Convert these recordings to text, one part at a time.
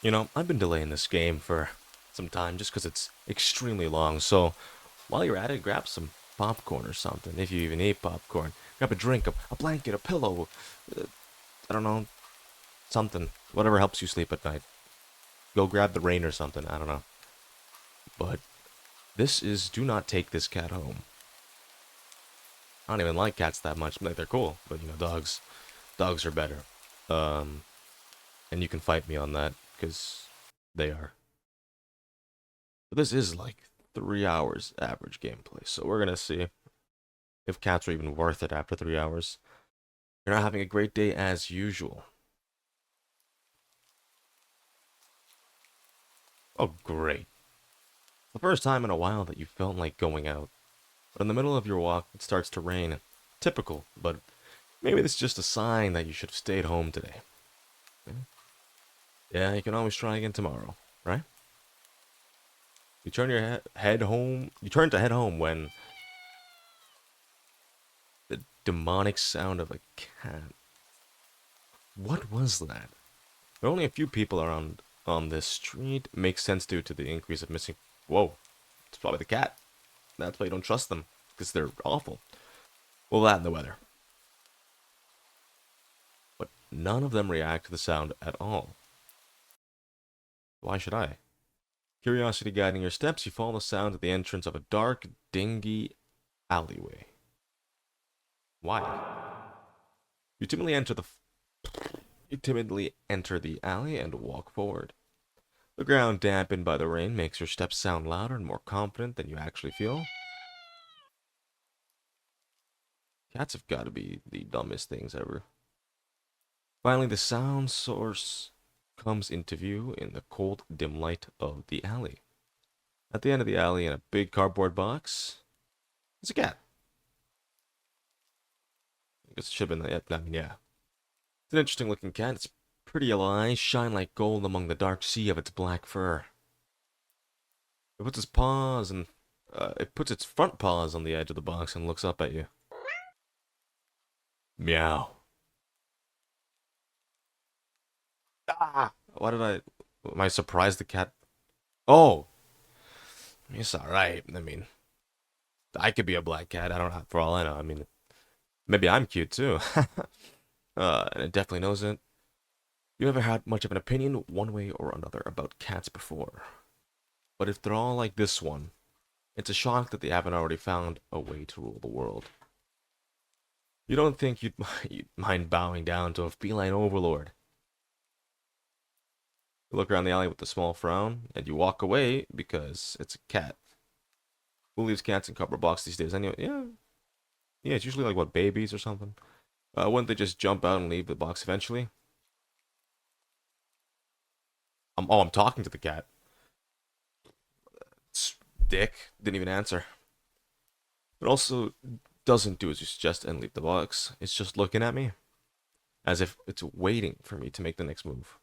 I've been delaying this game for some time just because it's extremely long. So while you're at it, grab some popcorn or something. If you even eat popcorn, grab a drink, a blanket, a pillow. I don't know, something. Whatever helps you sleep at night. Go grab the rain or something. I don't know. But this is Do Not Take This Cat Home. I don't even like cats that much. Like, they're cool, but dogs are better. Um, and you can fight me on that because they are. But this is like 3 hours average gameplay, so we're gonna see if cats are even worth it after 3 hours. You're not having a great day as usual. Oh, great. The first time in a while that you felt like going out. But in the middle of your walk, it starts to rain. Typical, but maybe this is just a sign that you should have stayed home today. Yeah, you can always try again tomorrow, right? You turn your head home. You turn to head home when the demonic sound of a cat. What was that? There are only a few people around on this street. Makes sense due to the increase of missing. Whoa, it's probably the cat. That's why you don't trust them, because they're awful. Well, that and the weather. But none of them react to the sound at all. Why should I? Curiosity guiding your steps, you follow the sound at the entrance of a dark, dingy alleyway. Why? You timidly enter the you timidly enter the alley and walk forward. The ground dampened by the rain makes your steps sound louder and more confident than you actually feel. Cats have got to be the dumbest things ever. Finally, the sound source comes into view in the cold, dim light of the alley. At the end of the alley, in a big cardboard box, is a cat. I guess it should have been that. I mean, yeah. It's an interesting looking cat. Its pretty eyes shine like gold among the dark sea of its black fur. It puts its paws and it puts its front paws on the edge of the box and looks up at you. Meow. Ah! Why did I? Am I surprised the cat? Oh, it's all right. I mean, I could be a black cat. I don't know. For all I know, I mean, maybe I'm cute too. And it definitely knows it. You ever had much of an opinion, one way or another, about cats before? But if they're all like this one, it's a shock that they haven't already found a way to rule the world. You don't think you'd mind bowing down to a feline overlord. You look around the alley with a small frown, and you walk away because it's a cat. Who leaves cats in cardboard box these days? Anyway, yeah, yeah, it's usually like what babies or something. Wouldn't they just jump out and leave the box eventually? I'm talking to the cat. It's Dick didn't even answer. It also doesn't do as you suggest and leave the box. It's just looking at me as if it's waiting for me to make the next move.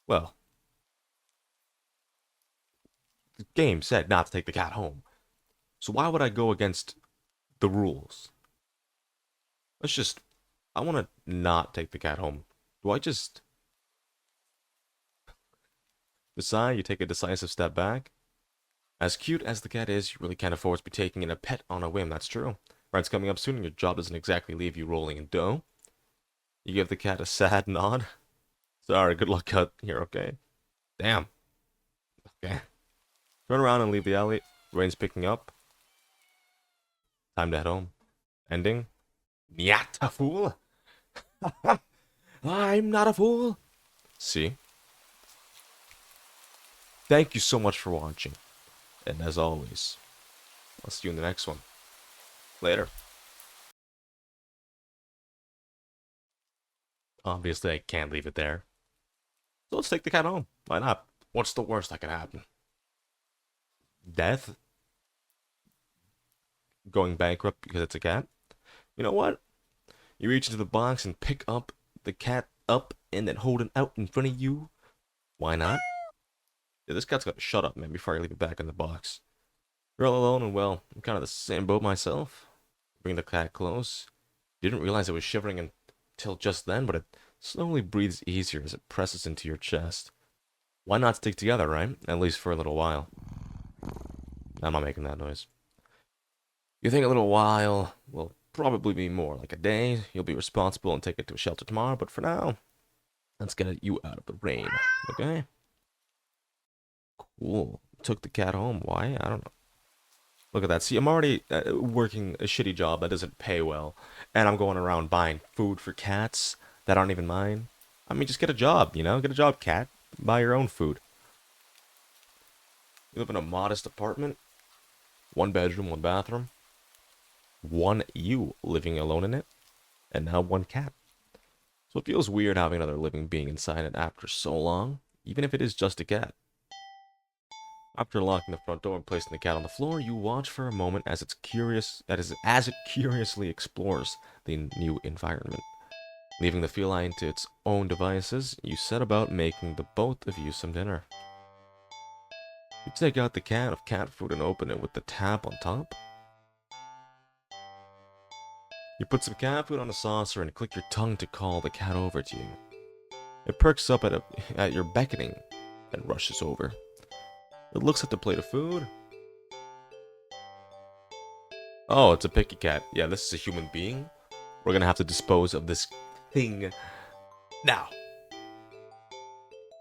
Well, the game said not to take the cat home, so why would I go against the rules? Let's just. I want to not take the cat home. Do I just decide you take a decisive step back? As cute as the cat is, you really can't afford to be taking in a pet on a whim, that's true. Rent's coming up soon and your job doesn't exactly leave you rolling in dough. You give the cat a sad nod. Sorry, good luck out here, okay? Damn. Okay. Turn around and leave the alley. Rain's picking up. Time to head home. Ending. Not a fool. I'm not a fool. See? Thank you so much for watching. And as always, I'll see you in the next one. Later. Obviously, I can't leave it there. So let's take the cat home. Why not? What's the worst that could happen? Death? Going bankrupt because it's a cat? You know what? You reach into the box and pick up the cat up and then hold it out in front of you. Why not? Yeah, this cat's got to shut up, man, before I leave it back in the box. You're all alone and well, I'm kind of the same boat myself. Bring the cat close. Didn't realize it was shivering until just then, but it slowly breathes easier as it presses into your chest. Why not stick together, right? At least for a little while. I'm not making that noise. You think a little while will probably be more like a day. You'll be responsible and take it to a shelter tomorrow, but for now, let's get you out of the rain, okay? Cool. Took the cat home. Why? I don't know. Look at that. See, I'm already working a shitty job that doesn't pay well, and I'm going around buying food for cats that aren't even mine. I mean, just get a job, you know? Get a job, cat. Buy your own food. You live in a modest apartment, one bedroom, one bathroom, one you living alone in it, and now one cat. So it feels weird having another living being inside it after so long, even if it is just a cat. After locking the front door and placing the cat on the floor, you watch for a moment as as it curiously explores the new environment. Leaving the feline to its own devices, you set about making the both of you some dinner. You take out the can of cat food and open it with the tap on top. You put some cat food on a saucer and click your tongue to call the cat over to you. It perks up at your beckoning and rushes over. It looks at the plate of food. Oh, it's a picky cat. Yeah, this is a human being. We're gonna have to dispose of this thing now.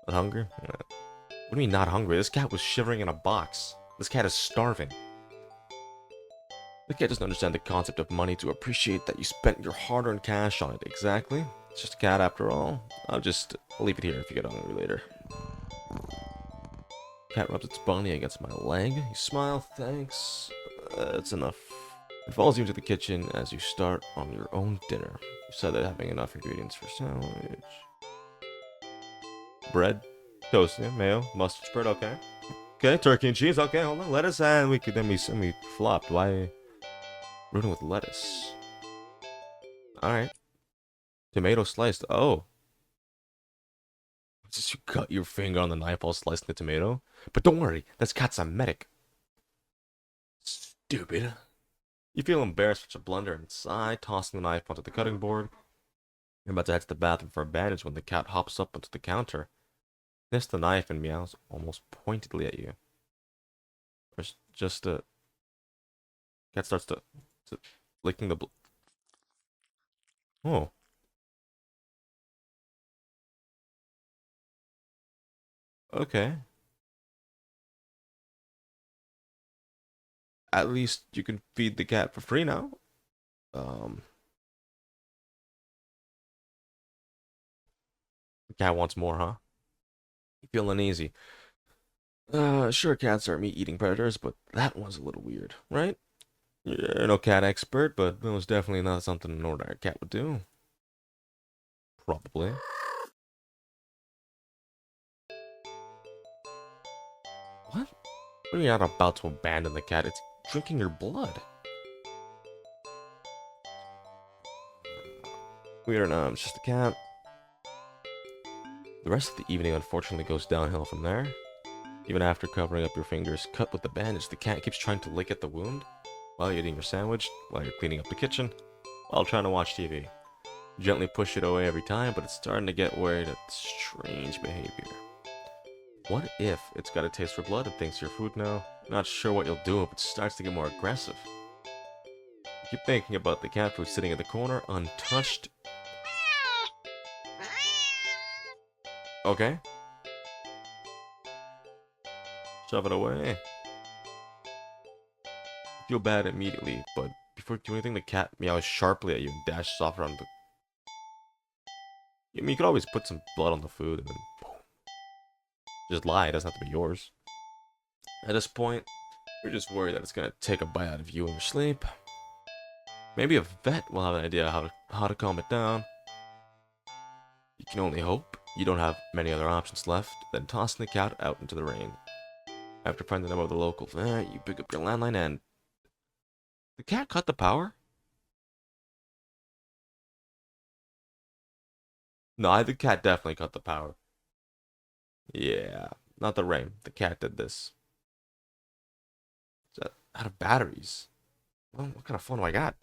Not hungry? What do you mean not hungry? This cat was shivering in a box. This cat is starving. The cat doesn't understand the concept of money to appreciate that you spent your hard-earned cash on it. Exactly. It's just a cat after all. I'll leave it here if you get hungry later. Cat rubs its bunny against my leg. You smile, thanks. That's enough. It follows you into the kitchen as you start on your own dinner. You said that having enough ingredients for sandwich. Bread, toast, yeah, mayo, mustard spread, okay. Okay, turkey and cheese, okay, hold on. Lettuce, and we flopped. Why? Rooting with lettuce. Alright. Tomato sliced. Oh. Just you cut your finger on the knife while slicing the tomato? But don't worry, that's medic. Stupid. You feel embarrassed with your blunder inside, tossing the knife onto the cutting board. You're about to head to the bathroom for a bandage when the cat hops up onto the counter, sniffs the knife, and meows almost pointedly at you. There's just a cat starts to licking the Oh. Okay. At least you can feed the cat for free now. Um, the cat wants more, huh? You feel uneasy. Sure, cats are meat-eating predators, but that one's a little weird, right? You're no cat expert, but it was definitely not something an ordinary cat would do. Probably. What? When you're not about to abandon the cat, it's drinking your blood. Weird enough, it's just a cat. The rest of the evening unfortunately goes downhill from there. Even after covering up your fingers cut with the bandage, the cat keeps trying to lick at the wound while you're eating your sandwich, while you're cleaning up the kitchen, while trying to watch TV. You gently push it away every time, but it's starting to get worried at strange behavior. What if it's got a taste for blood and thinks you're food now? Not sure what you'll do if it starts to get more aggressive. You keep thinking about the cat food sitting in the corner, untouched. Okay. Shove it away. You feel bad immediately, but before you do anything, the cat meows sharply at you and dashes off around the... I mean, you could always put some blood on the food and then boom. Just lie, it doesn't have to be yours. At this point, you're just worried that it's gonna take a bite out of you in your sleep. Maybe a vet will have an idea how to calm it down. You can only hope you don't have many other options left than tossing the cat out into the rain. After finding the number of the local vet, you pick up your landline and... The cat cut the power? No, the cat definitely cut the power. Yeah, not the rain. The cat did this. Is that out of batteries? Well, what kind of phone do I got?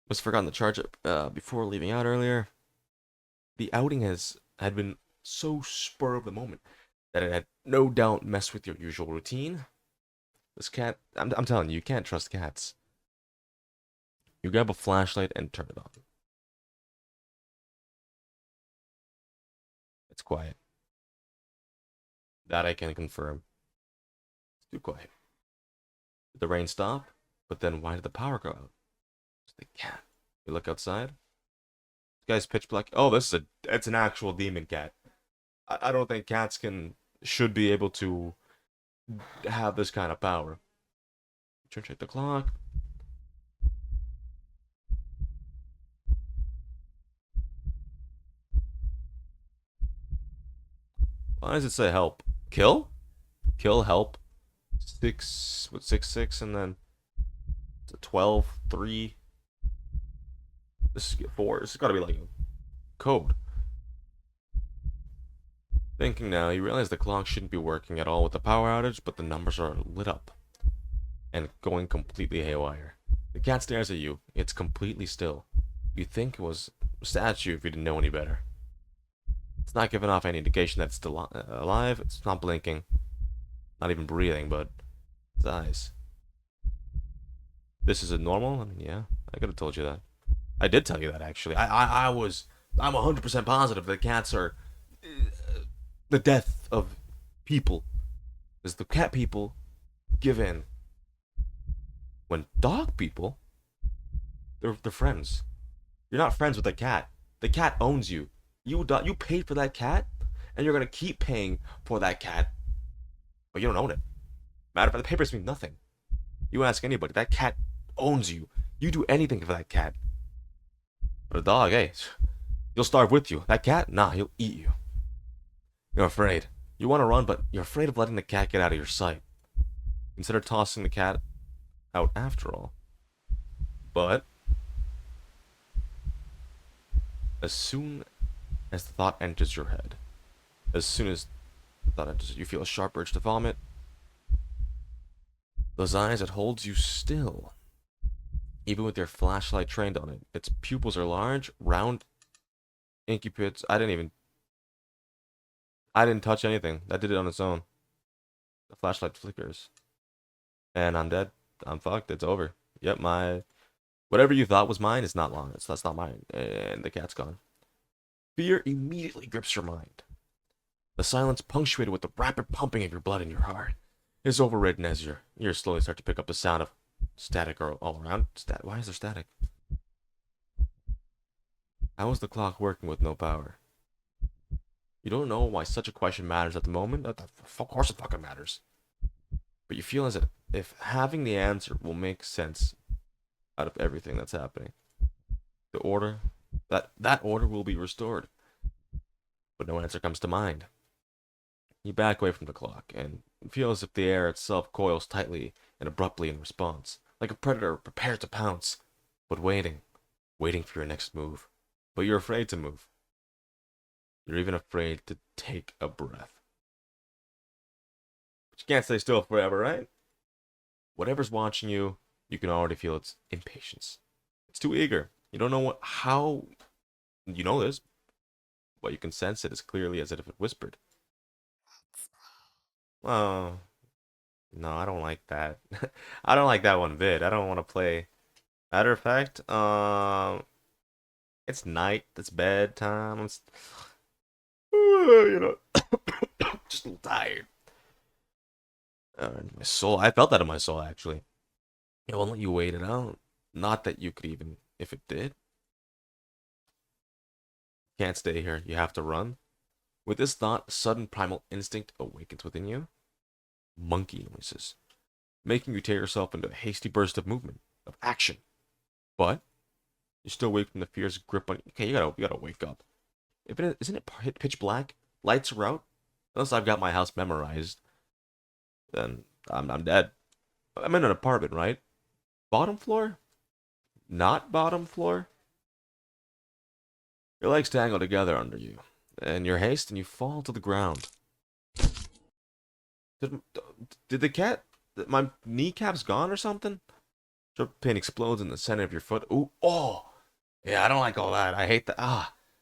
Must have forgotten to charge it before leaving out earlier. The outing had been so spur of the moment that it had no doubt messed with your usual routine. This cat, I'm telling you, you can't trust cats. You grab a flashlight and turn it on. It's quiet. That I can confirm. It's too quiet. Did the rain stop? But then why did the power go out? It's the cat. You look outside. This guy's pitch black. Oh, it's an actual demon cat. I don't think cats should be able to have this kind of power. Check the clock. Why does it say help? Kill? Kill, help. 6, and then 12, 3. This is 4. This has got to be like a code. Thinking now, you realize the clock shouldn't be working at all with the power outage, but the numbers are lit up and going completely haywire. The cat stares at you. It's completely still. You'd think it was a statue if you didn't know any better. It's not giving off any indication that it's still alive. It's not blinking. Not even breathing, but its eyes. This is a normal? I mean, yeah. I could have told you that. I did tell you that, actually. I'm 100% positive that cats are the death of people. Because the cat people give in. When dog people, they're friends. You're not friends with the cat. The cat owns you. You paid for that cat, and you're gonna keep paying for that cat, but you don't own it. Matter of fact, the papers mean nothing. You ask anybody, that cat owns you. You do anything for that cat. But a dog, hey, he'll starve with you. That cat, nah, he'll eat you. You're afraid. You want to run, but you're afraid of letting the cat get out of your sight. Consider tossing the cat out after all. But as soon as the thought enters your head, as soon as the thought enters, you feel a sharp urge to vomit. Those eyes, it holds you still. Even with your flashlight trained on it. Its pupils are large, round, inky pits. I didn't touch anything. That did it on its own. The flashlight flickers. And I'm dead. I'm fucked. It's over. Yep, whatever you thought was mine is not long. That's not mine. And the cat's gone. Fear immediately grips your mind. The silence, punctuated with the rapid pumping of your blood in your heart, is overridden as your ears slowly start to pick up the sound of static all around. Why is there static? How is the clock working with no power? You don't know why such a question matters at the moment. Of course it fucking matters. But you feel as if having the answer will make sense out of everything that's happening. The order, that order will be restored. But no answer comes to mind. You back away from the clock and feel as if the air itself coils tightly and abruptly in response, like a predator prepared to pounce, but waiting for your next move. But you're afraid to move. You're even afraid to take a breath. But you can't stay still forever, right? Whatever's watching you, you can already feel its impatience. It's too eager. You don't know how you know this, but you can sense it as clearly as if it whispered. Oh, no, I don't like that. I don't like that one bit. I don't want to play. Matter of fact, it's night. It's bedtime. You know, just a little tired. My soul. I felt that in my soul actually. It won't let you wait it out. Not that you could even, if it did. Can't stay here. You have to run. With this thought, a sudden primal instinct awakens within you. Monkey noises, making you tear yourself into a hasty burst of movement, of action. But you're still awake from the fear's grip on you. Okay, you gotta wake up. Isn't it pitch black? Lights are out. Unless I've got my house memorized, then I'm dead. I'm in an apartment, right? Bottom floor? Not bottom floor? Your legs tangle together under you, and your haste, and you fall to the ground. Did the cat? My kneecap's gone or something? Sharp pain explodes in the center of your foot. Ooh, oh, yeah, I don't like all that. I hate that.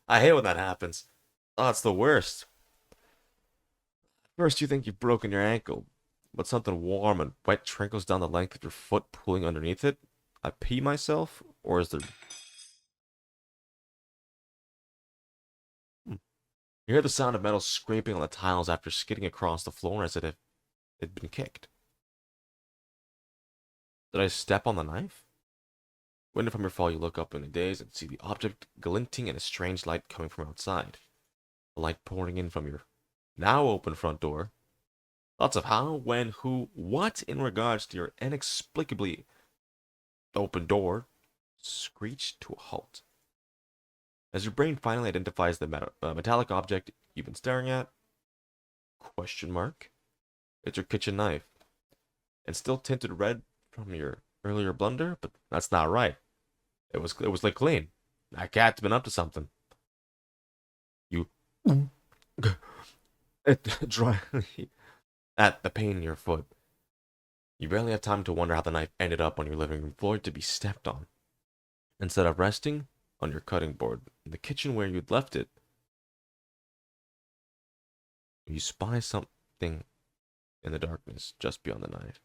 I hate when that happens. Oh, it's the worst. First, you think you've broken your ankle, but something warm and wet trickles down the length of your foot, pulling underneath it. I pee myself, or is there? Hmm. You hear the sound of metal scraping on the tiles after skidding across the floor as if it had been kicked. Did I step on the knife? When from your fall, you look up in a daze and see the object glinting in a strange light coming from outside. The light pouring in from your now open front door. Lots of how, when, who, what in regards to your inexplicably open door screech to a halt. As your brain finally identifies the metallic object you've been staring at, question mark, it's your kitchen knife. And still tinted red from your earlier blunder, but that's not right. It was like clean. That cat's been up to something. You it dry at the pain in your foot. You barely have time to wonder how the knife ended up on your living room floor to be stepped on. Instead of resting on your cutting board in the kitchen where you'd left it, you spy something in the darkness just beyond the knife.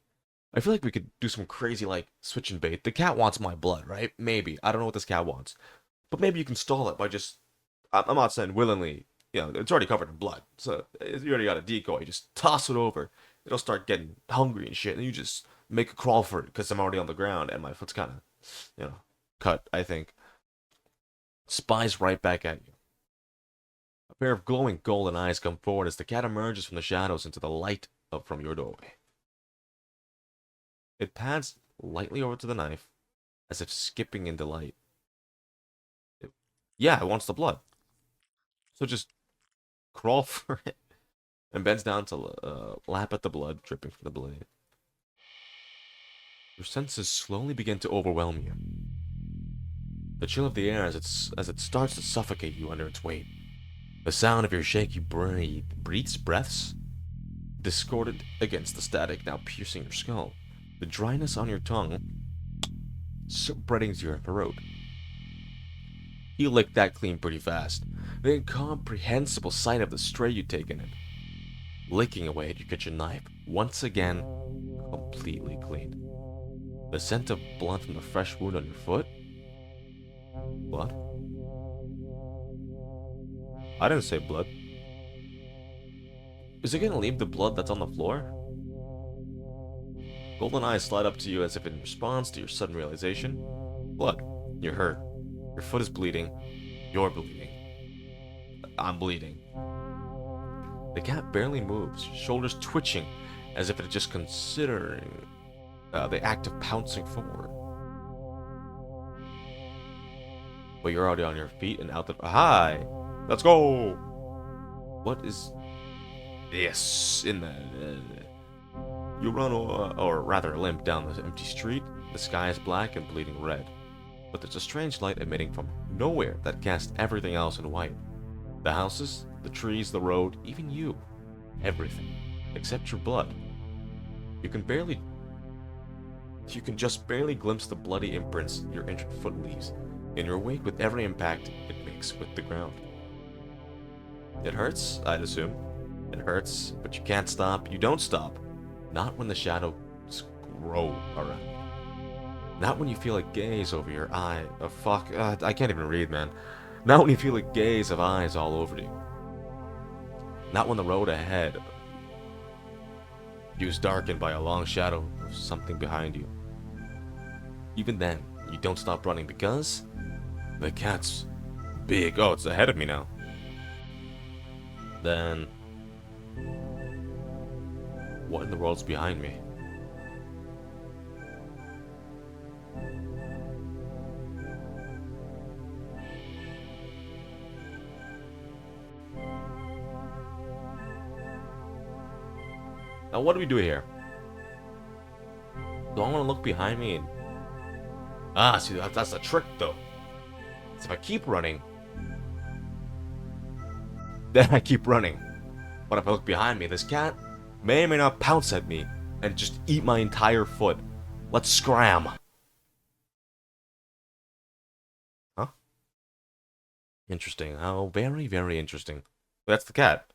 I feel like we could do some crazy, like, switching bait. The cat wants my blood, right? Maybe. I don't know what this cat wants. But maybe you can stall it by just. I'm not saying willingly. You know, it's already covered in blood. So you already got a decoy. Just toss it over. It'll start getting hungry and shit. And you just make a crawl for it because I'm already on the ground and my foot's kind of, cut, I think. Spies right back at you. A pair of glowing golden eyes come forward as the cat emerges from the shadows into the light from your doorway. It pads lightly over to the knife, as if skipping in delight. Yeah, it wants the blood. So just crawl for it. And bends down to lap at the blood dripping from the blade. Your senses slowly begin to overwhelm you. The chill of the air as it starts to suffocate you under its weight. The sound of your shaky breaths discorded against the static now piercing your skull. The dryness on your tongue spreading to your throat. You licked that clean pretty fast. The incomprehensible sight of the stray you'd taken in. Licking away at your kitchen knife, once again, completely clean. The scent of blood from the fresh wound on your foot? Blood? I didn't say blood. Is it gonna leave the blood that's on the floor? Golden eyes slide up to you as if in response to your sudden realization. Blood. You're hurt. Your foot is bleeding. You're bleeding. I'm bleeding. The cat barely moves, shoulders twitching as if it is just considering the act of pouncing forward. But you're already on your feet and out the. Hi! Let's go! What is this in the. You run, or rather limp, down the empty street. The sky is black and bleeding red. But there's a strange light emitting from nowhere that casts everything else in white. The houses, the trees, the road, even you. Everything. Except your blood. You can just barely glimpse the bloody imprints your injured foot leaves in your wake with every impact it makes with the ground. It hurts, I'd assume. It hurts, but you can't stop. You don't stop. Not when the shadows grow around you. Not when you feel a gaze over your eye. Oh, fuck. I can't even read, man. Not when you feel a gaze of eyes all over you. Not when the road ahead is darkened by a long shadow of something behind you. Even then, you don't stop running because the cat's big. Oh, it's ahead of me now. Then what in the world's behind me? Now, what do we do here? Do I want to look behind me and... see, that's the trick, though. So if I keep running... Then I keep running. But if I look behind me, this cat may or may not pounce at me and just eat my entire foot. Let's scram. Huh? Interesting. How very, very interesting. That's the cat.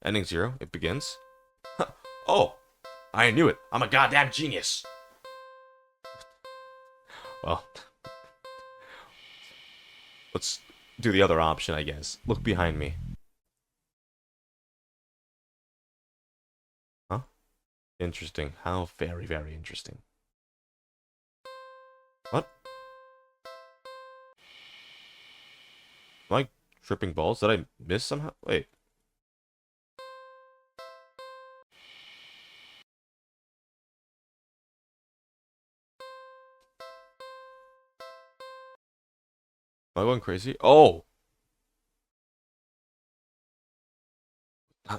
Ending 0. It begins. Oh, I knew it. I'm a goddamn genius. Well, let's do the other option, I guess. Look behind me. Huh? Interesting. How very, very interesting. What? Am I tripping balls? Did I miss somehow? Wait. Am I going crazy? Oh!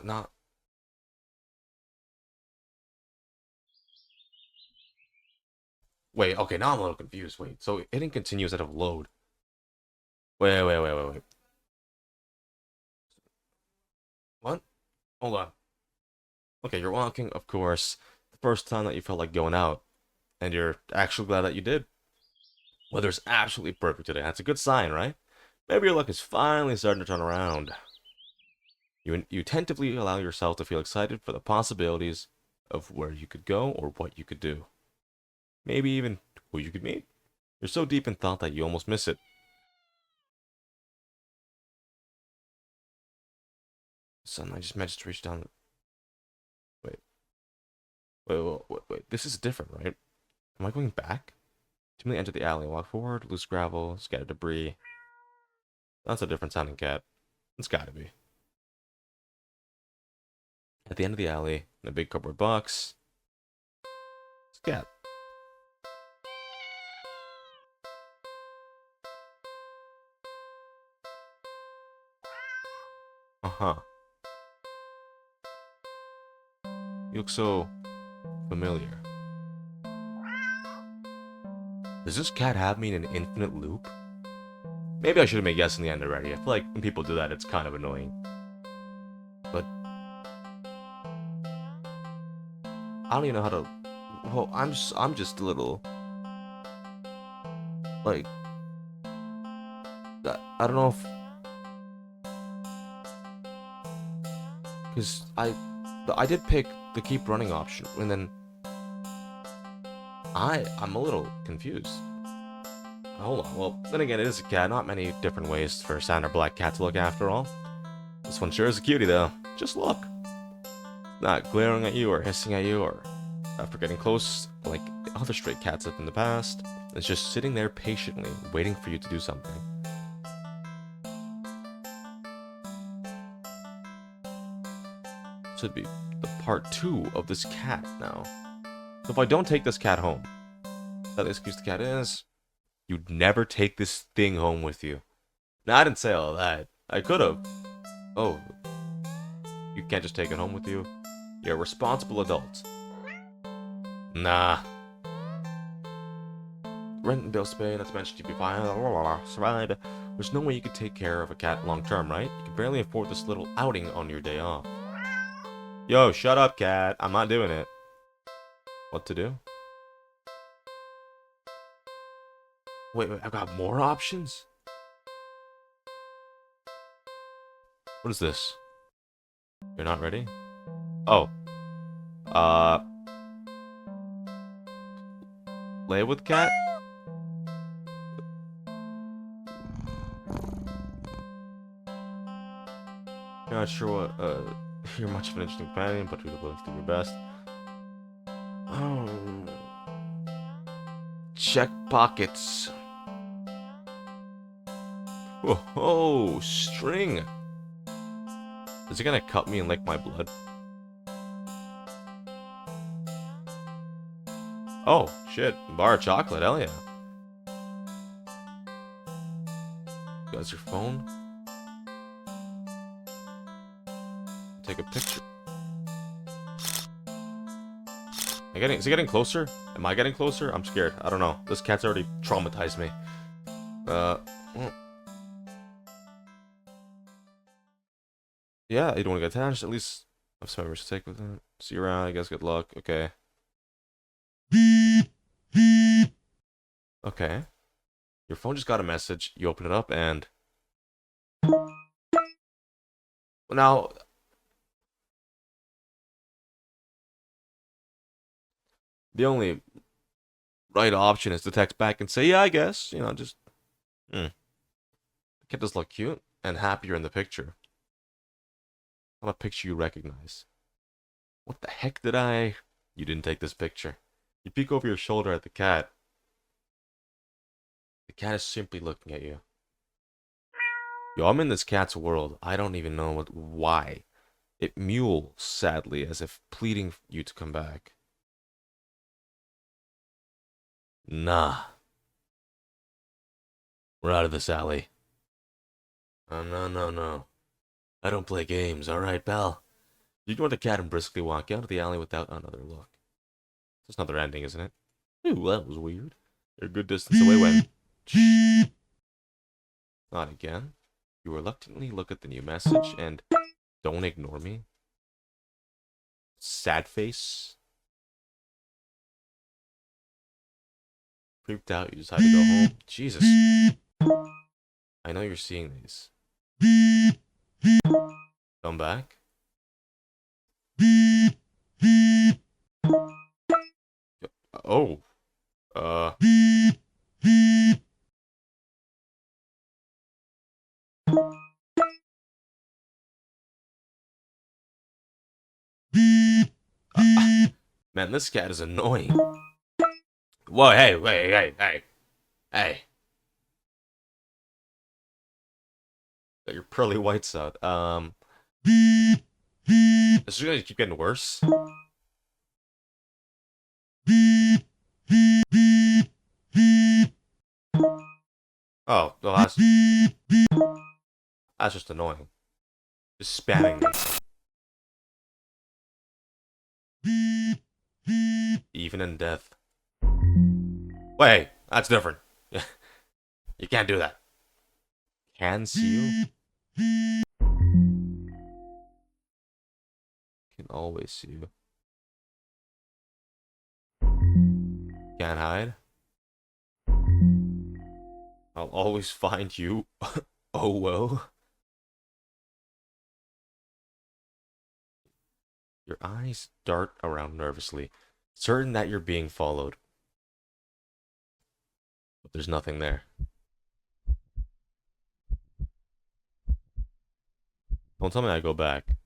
Not. Wait, okay, now I'm a little confused. Wait, so it didn't continue instead of load. Wait. What? Hold on. Okay, you're walking, of course. The first time that you felt like going out, and you're actually glad that you did. Weather's absolutely perfect today. That's a good sign, right? Maybe your luck is finally starting to turn around. You tentatively allow yourself to feel excited for the possibilities of where you could go or what you could do. Maybe even who you could meet. You're so deep in thought that you almost miss it. Son, I just managed to reach down. Wait, wait. This is different, right? Am I going back? Timidly enter the alley, walk forward, loose gravel, scattered debris. That's a different sounding cat. It's gotta be. At the end of the alley, in a big cardboard box, it's a cat. Uh-huh. You look so familiar. Does this cat have me in an infinite loop? Maybe I should have made yes in the end already. I feel like when people do that, it's kind of annoying. But I don't even know how to. Well, I'm just a little like I don't know if because I did pick the keep running option, and then I'm a little confused. Hold on. Well, then again, it is a cat. Not many different ways for a sand or black cat to look after all. This one sure is a cutie though. Just look. Not glaring at you or hissing at you or after getting close like other stray cats have in the past. It's just sitting there patiently, waiting for you to do something. Should be the part 2 of this cat now. So if I don't take this cat home, that excuse the cat is, you'd never take this thing home with you. Now, I didn't say all that. I could have. Oh, you can't just take it home with you? You're a responsible adult. Nah. Rent and bills to pay, not to mention you'd be fine. Survive. There's no way you could take care of a cat long term, right? You can barely afford this little outing on your day off. Yo, shut up, cat. I'm not doing it. What to do? Wait, I've got more options? What is this? You're not ready? Oh. Uh. Lay with cat? You're not sure what, you're much of an interesting companion, but you're willing to do your best. Oh. Check pockets. Whoa, string. Is it gonna cut me and lick my blood? Oh, shit. Bar of chocolate, hell yeah. Got your phone? Take a picture. Is it getting closer? Am I getting closer? I'm scared. I don't know. This cat's already traumatized me. Yeah, you don't want to get attached. At least have some memories to take with it. See you around. I guess good luck. Okay. Okay. Your phone just got a message. You open it up and Now, the only right option is to text back and say, yeah, I guess. Just, the kid does look cute and happier in the picture. Not a picture you recognize. What the heck did I... You didn't take this picture. You peek over your shoulder at the cat. The cat is simply looking at you. Yo, I'm in this cat's world. I don't even know why. It mewls sadly, as if pleading you to come back. Nah. We're out of this alley. No. I don't play games, alright, pal? You ignore the cat and briskly walk out of the alley without another look. That's another ending, isn't it? Ooh, that was weird. You're a good distance away when... Shh. Not again. You reluctantly look at the new message and... Don't ignore me. Sad face. Creeped out, you decide to go home. Jesus. I know you're seeing these. Come back. Oh. Man, this cat is annoying. Whoa, hey. Got your pearly whites out. This is gonna keep getting worse. Oh, well, that's just annoying. Just spamming me. Even in death. Wait, that's different. You can't do that. Can see you? Can always see you. Can't hide. I'll always find you. Oh well. Your eyes dart around nervously, certain that you're being followed. But there's nothing there. Don't tell me I go back.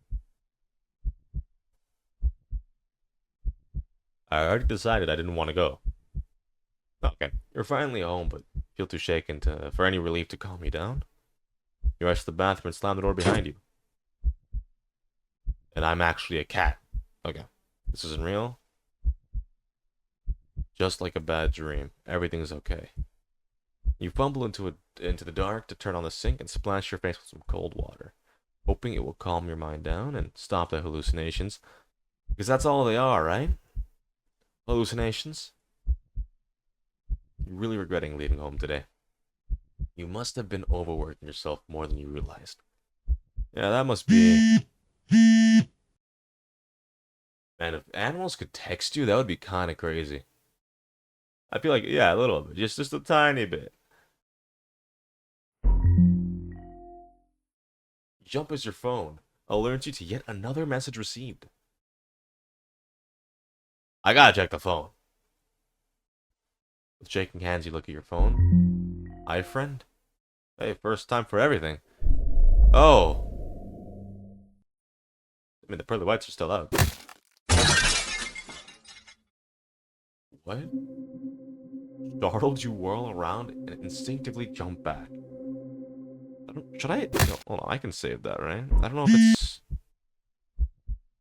I already decided I didn't want to go. Okay, you're finally home, but feel too shaken for any relief to calm you down. You rush to the bathroom and slam the door behind you. And I'm actually a cat. Okay, this isn't real. Just like a bad dream, everything's okay. You fumble into the dark to turn on the sink and splash your face with some cold water, hoping it will calm your mind down and stop the hallucinations. Because that's all they are, right? Hallucinations. You're really regretting leaving home today. You must have been overworking yourself more than you realized. Yeah, that must be... Man, if animals could text you, that would be kind of crazy. I feel like, yeah, a little bit. Just a tiny bit. Jump is your phone. Alerts you to yet another message received. I gotta check the phone. With shaking hands, you look at your phone. Hi, friend. Hey, first time for everything. Oh. I mean, the pearly whites are still out. What? Startled, you whirl around and instinctively jump back. Should I? No, hold on, I can save that, right? I don't know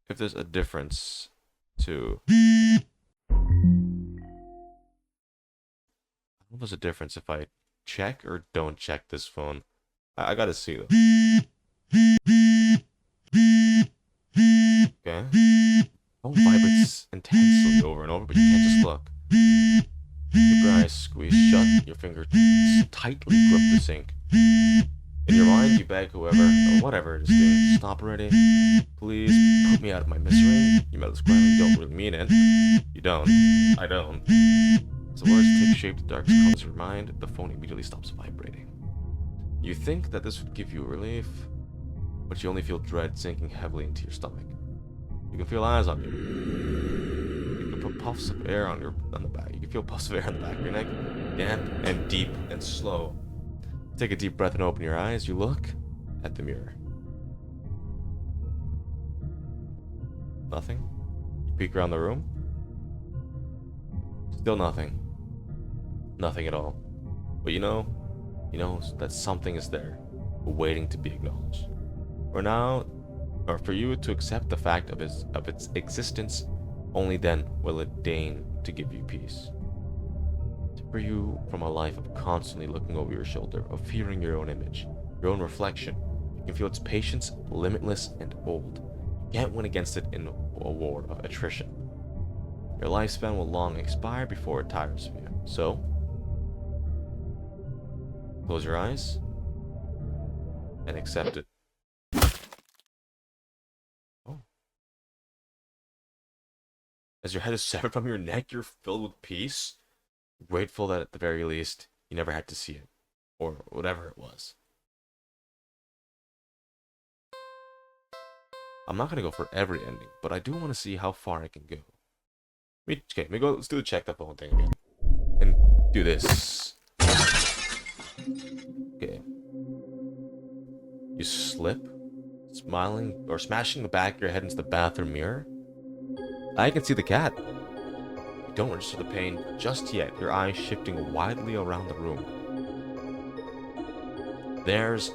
if there's a difference to... I don't know if there's a difference if I check or don't check this phone. I gotta see though. Okay. Phone vibrates intensely over and over, but you can't just look. Keep your eyes squeezed shut, your fingers tightly grip the sink. In your mind, you beg whoever, or whatever it is doing, stop already. Please, put me out of my misery. You melt this you don't really mean it. You don't. I don't. As the words take shape, the darkest colors of your mind, the phone immediately stops vibrating. You think that this would give you relief, but you only feel dread sinking heavily into your stomach. You can feel eyes on you. You can put puffs of air on the back. You can feel puffs of air on the back of your neck, damp and deep and slow. Take a deep breath and open your eyes. You look at the mirror. Nothing. You peek around the room. Still nothing. Nothing at all. But you know that something is there, waiting to be acknowledged. For you to accept the fact of its existence, only then will it deign to give you peace. To free you from a life of constantly looking over your shoulder, of fearing your own image, your own reflection. You can feel its patience, limitless and old. You can't win against it in a war of attrition. Your lifespan will long expire before it tires of you. So, close your eyes and accept it. Oh. As your head is severed from your neck, you're filled with peace, grateful that at the very least you never had to see it, or whatever it was. I'm not gonna go for every ending, but I do want to see how far I can go. Okay, let's do the check the phone thing again. And do this. Okay. You slip, smiling or smashing the back of your head into the bathroom mirror. I can see the cat. You don't register the pain just yet, your eyes shifting widely around the room. There's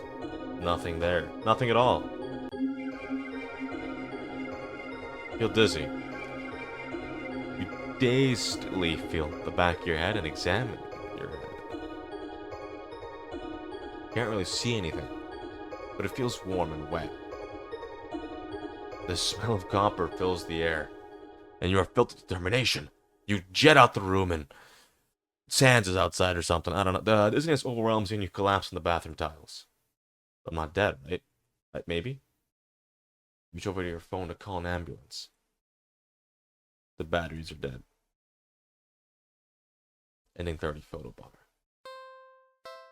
nothing there. Nothing at all. You feel dizzy. You dazedly feel the back of your head and examine your head. Can't really see anything, but it feels warm and wet. The smell of copper fills the air, and you are filled with determination. You jet out the room, and Sans is outside or something. I don't know. The dizziness overwhelms you, and you collapse on the bathroom tiles. I'm not dead, right? Maybe? You reach over to your phone to call an ambulance. The batteries are dead. Ending 30 photo bomber.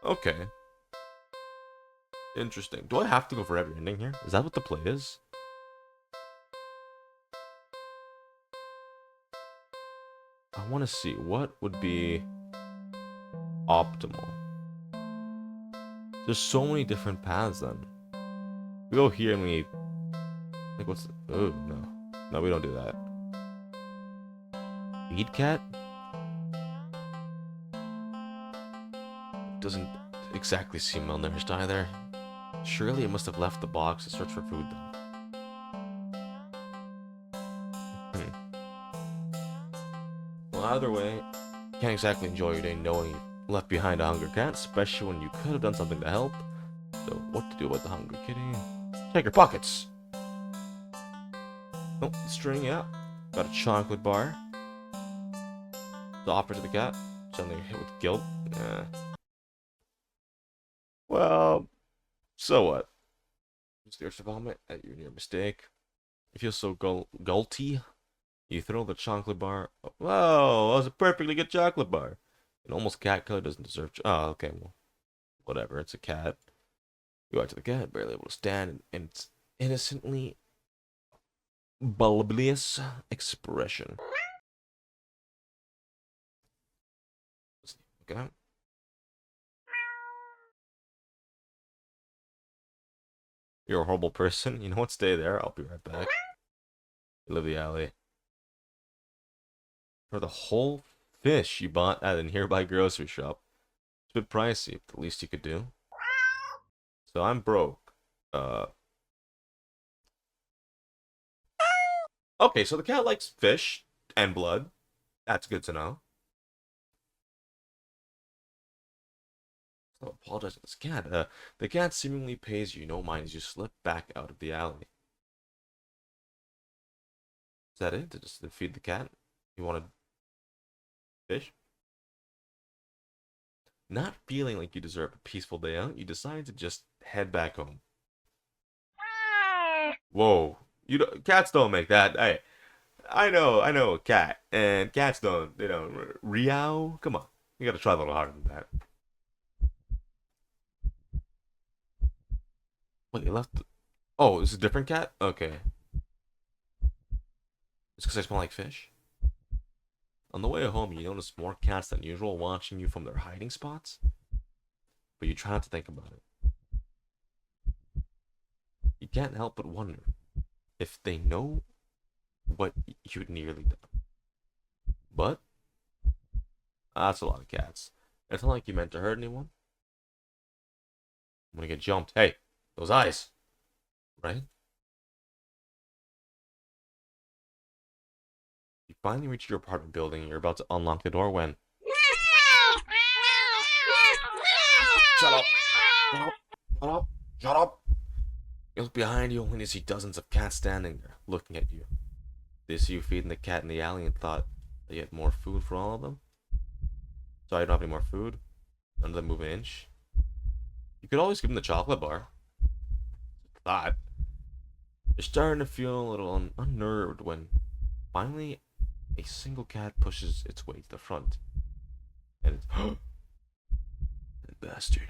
Okay. Interesting. Do I have to go for every ending here? Is that what the play is? I want to see what would be optimal. There's so many different paths then. We go here and we... Like what's... Oh, no. No, we don't do that. Feed cat? Doesn't exactly seem malnourished either. Surely it must have left the box to search for food then. Well, either way, can't exactly enjoy your day knowing you left behind a hungry cat, especially when you could have done something to help. So, what to do about the hungry kitty? Check your pockets! Oh, the string, yeah. Got a chocolate bar. To offer to the cat. Suddenly hit with guilt. Well, so what? Just the urge to vomit at your near mistake. You feel so gulty. You throw the chocolate bar. Whoa, that was a perfectly good chocolate bar. An almost cat color doesn't deserve. Oh, okay, well, whatever. It's a cat. You go out to the cat, barely able to stand, and its innocently bulbous expression. Look out. You're a horrible person. You know what? Stay there. I'll be right back. You live the alley. For the whole fish you bought at a nearby grocery shop. It's a bit pricey, but the least you could do. So I'm broke. Okay, so the cat likes fish and blood. That's good to know. So apologize to this cat. The cat seemingly pays you no mind as you slip back out of the alley. Is that it? To feed the cat? You wanted fish? Not feeling like you deserve a peaceful day out, you decide to just head back home. Whoa. Cats don't make that. I know a cat. And cats don't, Meow? Come on. You gotta try a little harder than that. Wait, they left. Oh, this is a different cat? Okay. It's because I smell like fish? On the way home, you notice more cats than usual watching you from their hiding spots, but you try not to think about it. You can't help but wonder if they know what you'd nearly done. But that's a lot of cats. It's not like you meant to hurt anyone. I'm gonna get jumped. Hey, those eyes, right? You finally reach your apartment building and you're about to unlock the door when. Shut up! Shut up! Shut up! Shut up! You look behind you only to see dozens of cats standing there, looking at you. They see you feeding the cat in the alley and thought that you had more food for all of them. So I don't have any more food. None of them move an inch. You could always give them the chocolate bar. Thought. You're starting to feel a little unnerved when finally a single cat pushes its way to the front. And it's. That bastard.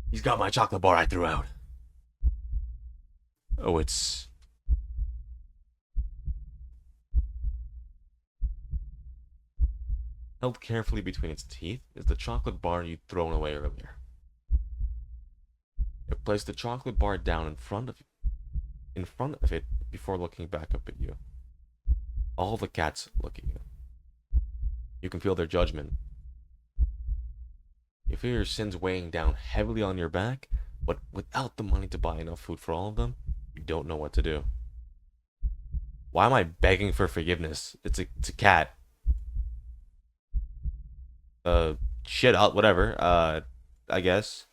He's got my chocolate bar I threw out. Oh, it's. Held carefully between its teeth is the chocolate bar you'd thrown away earlier. It placed the chocolate bar down in front of it before looking back up at you. All the cats look at you. You can feel their judgment. You feel your sins weighing down heavily on your back, but without the money to buy enough food for all of them, you don't know what to do. Why am I begging for forgiveness? It's a cat. Shit out, whatever. I guess.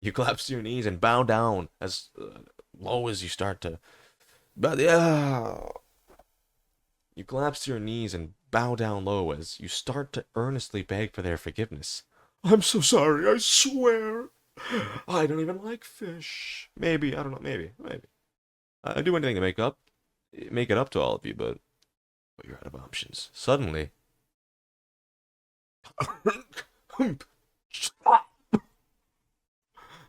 You collapse to your knees and bow down as low as you start to. But yeah. You collapse to your knees and bow down low as you start to earnestly beg for their forgiveness. I'm so sorry, I swear. I don't even like fish. Maybe, I don't know, maybe. I'd do anything to make it up to all of you, but you're out of options. Suddenly,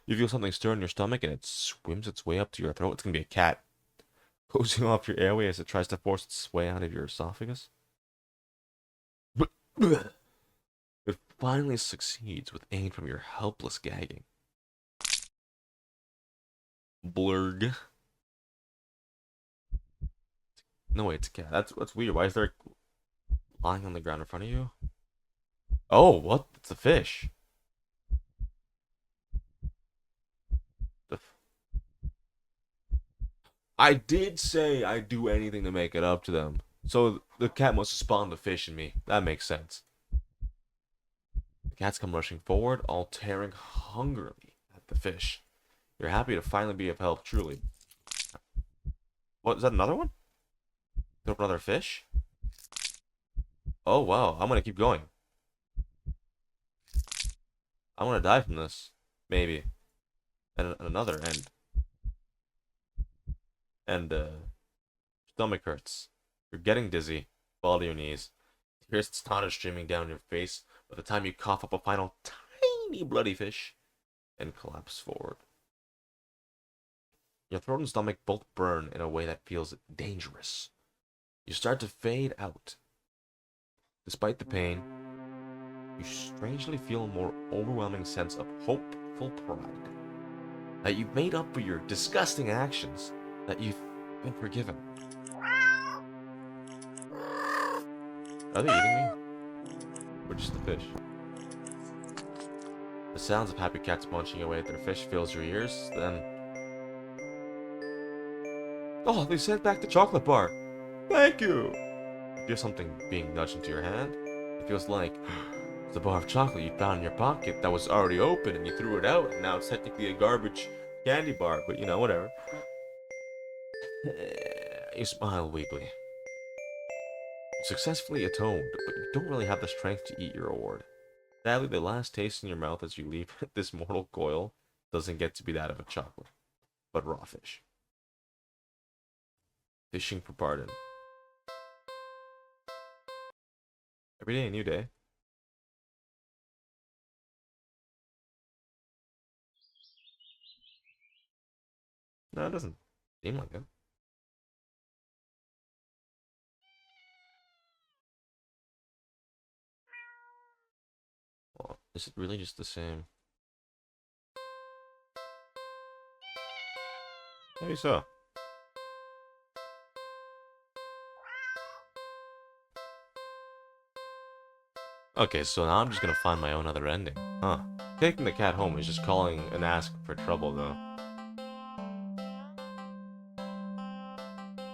you feel something stir in your stomach and it swims its way up to your throat. It's gonna be a cat, closing off your airway as it tries to force its way out of your esophagus. It finally succeeds with aid from your helpless gagging. Blurg. No, wait, it's a cat. That's weird. Why is there lying on the ground in front of you? Oh, what? It's a fish. The f- I did say I'd do anything to make it up to them. So the cat must have spawned the fish in me. That makes sense. The cats come rushing forward, all tearing hungrily at the fish. You're happy to finally be of help, truly. What, is that another one? Throw up another fish? Oh, wow. I'm gonna keep going. I'm gonna die from this. Maybe. And another end. And, stomach hurts. You're getting dizzy. Fall to your knees. Tears snot streaming down your face by the time you cough up a final tiny bloody fish and collapse forward. Your throat and stomach both burn in a way that feels dangerous. You start to fade out. Despite the pain, you strangely feel a more overwhelming sense of hopeful pride. That you've made up for your disgusting actions, that you've been forgiven. Are they eating me? Or just the fish? The sounds of happy cats munching away at their fish fills your ears, then... Oh, they sent back the chocolate bar! Thank you! You feel something being nudged into your hand. It feels like it's a bar of chocolate you found in your pocket that was already open and you threw it out, and now it's technically a garbage candy bar, but you know, whatever. You smile weakly. You successfully atoned, but you don't really have the strength to eat your reward. Sadly, the last taste in your mouth as you leave this mortal coil doesn't get to be that of a chocolate, but raw fish. Fishing for pardon. Every day a new day. No, it doesn't seem like it. Well, is it really just the same? Maybe so. Okay, so now I'm just gonna find my own other ending. Huh. Taking the cat home is just calling and asking for trouble, though.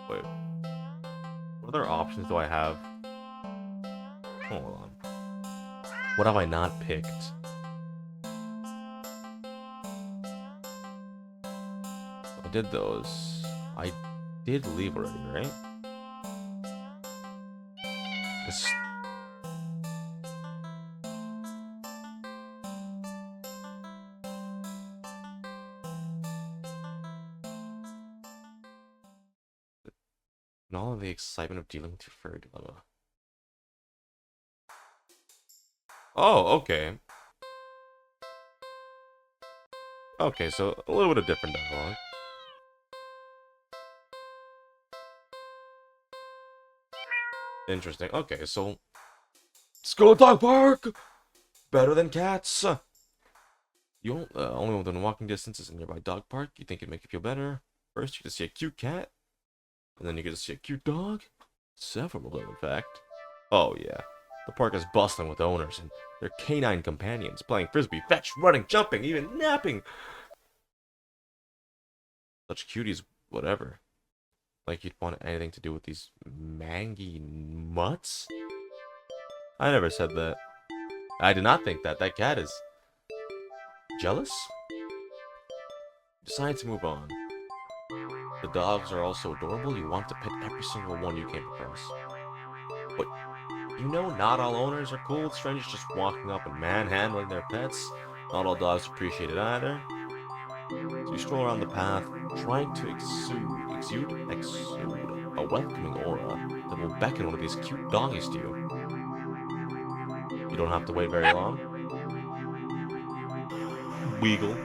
Wait. What other options do I have? Hold on. What have I not picked? I did those. I did leave already, right? This... And all of the excitement of dealing with your furry dilemma. Oh, okay. Okay, so a little bit of different dialogue. Interesting. Okay, so let's go to dog park. Better than cats. You don't only within walking distance is a nearby dog park. You think it'd make you feel better? First, you get to see a cute cat, and then you get to see a cute dog. Several of them, in fact. Oh yeah, the park is bustling with owners and their canine companions playing frisbee, fetch, running, jumping, even napping. Such cuties, whatever. Like you'd want anything to do with these mangy mutts? I never said that. I did not think that. That cat is jealous? Decide to move on. The dogs are also adorable. You want to pet every single one you came across. But you know not all owners are cool with strangers just walking up and manhandling their pets. Not all dogs appreciate it either. So you stroll around the path, trying to exude a welcoming aura that will beckon one of these cute doggies to you. You don't have to wait very long. Weagle.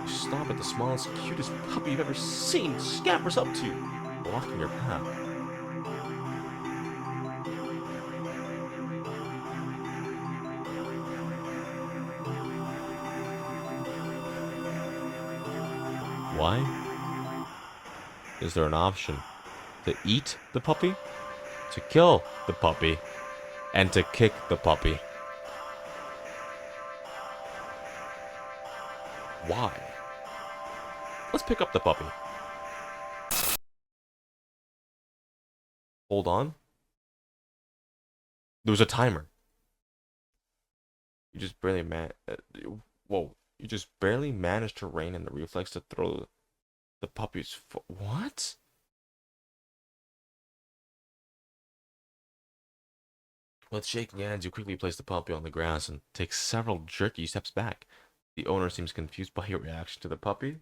You stop at the smallest, cutest puppy you've ever seen, scampers up to you, blocking your path. Why? Is there an option to eat the puppy, to kill the puppy, and to kick the puppy? Why? Let's pick up the puppy. Hold on. There was a timer. You just barely whoa. You just barely managed to rein in the reflex to throw the puppy's foot. What? With shaking hands, you quickly place the puppy on the grass and take several jerky steps back. The owner seems confused by your reaction to the puppy,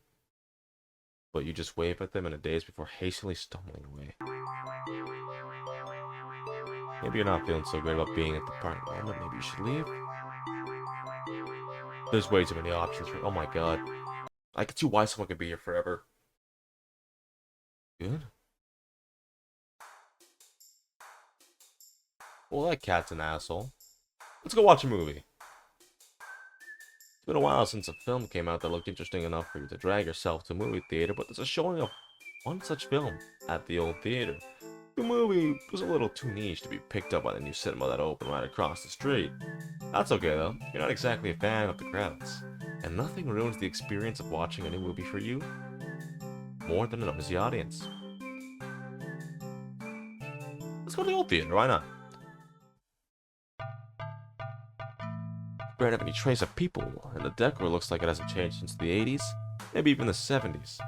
but you just wave at them in a daze before hastily stumbling away. Maybe you're not feeling so great about being at the park at the moment. Maybe you should leave. There's way too many options for. Oh my god. I can see why someone could be here forever. Good. Well, that cat's an asshole. Let's go watch a movie. It's been a while since a film came out that looked interesting enough for you to drag yourself to a movie theater, but there's a showing of one such film at the old theater. The movie was a little too niche to be picked up by the new cinema that opened right across the street. That's okay though, you're not exactly a fan of the crowds. And nothing ruins the experience of watching a new movie for you more than a noisy audience. Let's go to the old theater, why not? Barely have any trace of people, and the decor looks like it hasn't changed since the 80s, maybe even the 70s.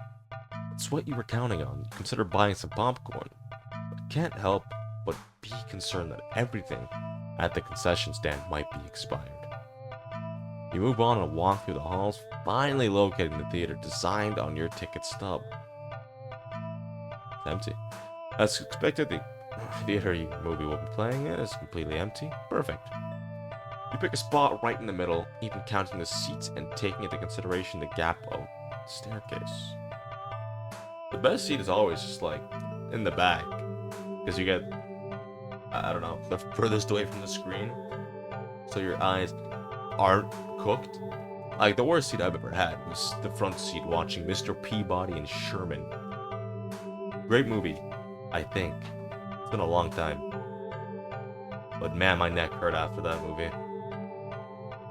It's what you were counting on. You consider buying some popcorn, but can't help but be concerned that everything at the concession stand might be expired. You move on and walk through the halls, finally locating the theater designed on your ticket stub. It's empty. As expected, the theater movie will be playing in is completely empty. Perfect. You pick a spot right in the middle, even counting the seats and taking into consideration the gap of the staircase. The best seat is always just like in the back, because you get, I don't know, the furthest away from the screen, so your eyes aren't cooked. Like, the worst seat I've ever had was the front seat watching Mr. Peabody and Sherman. Great movie, I think. It's been a long time. But man, my neck hurt after that movie.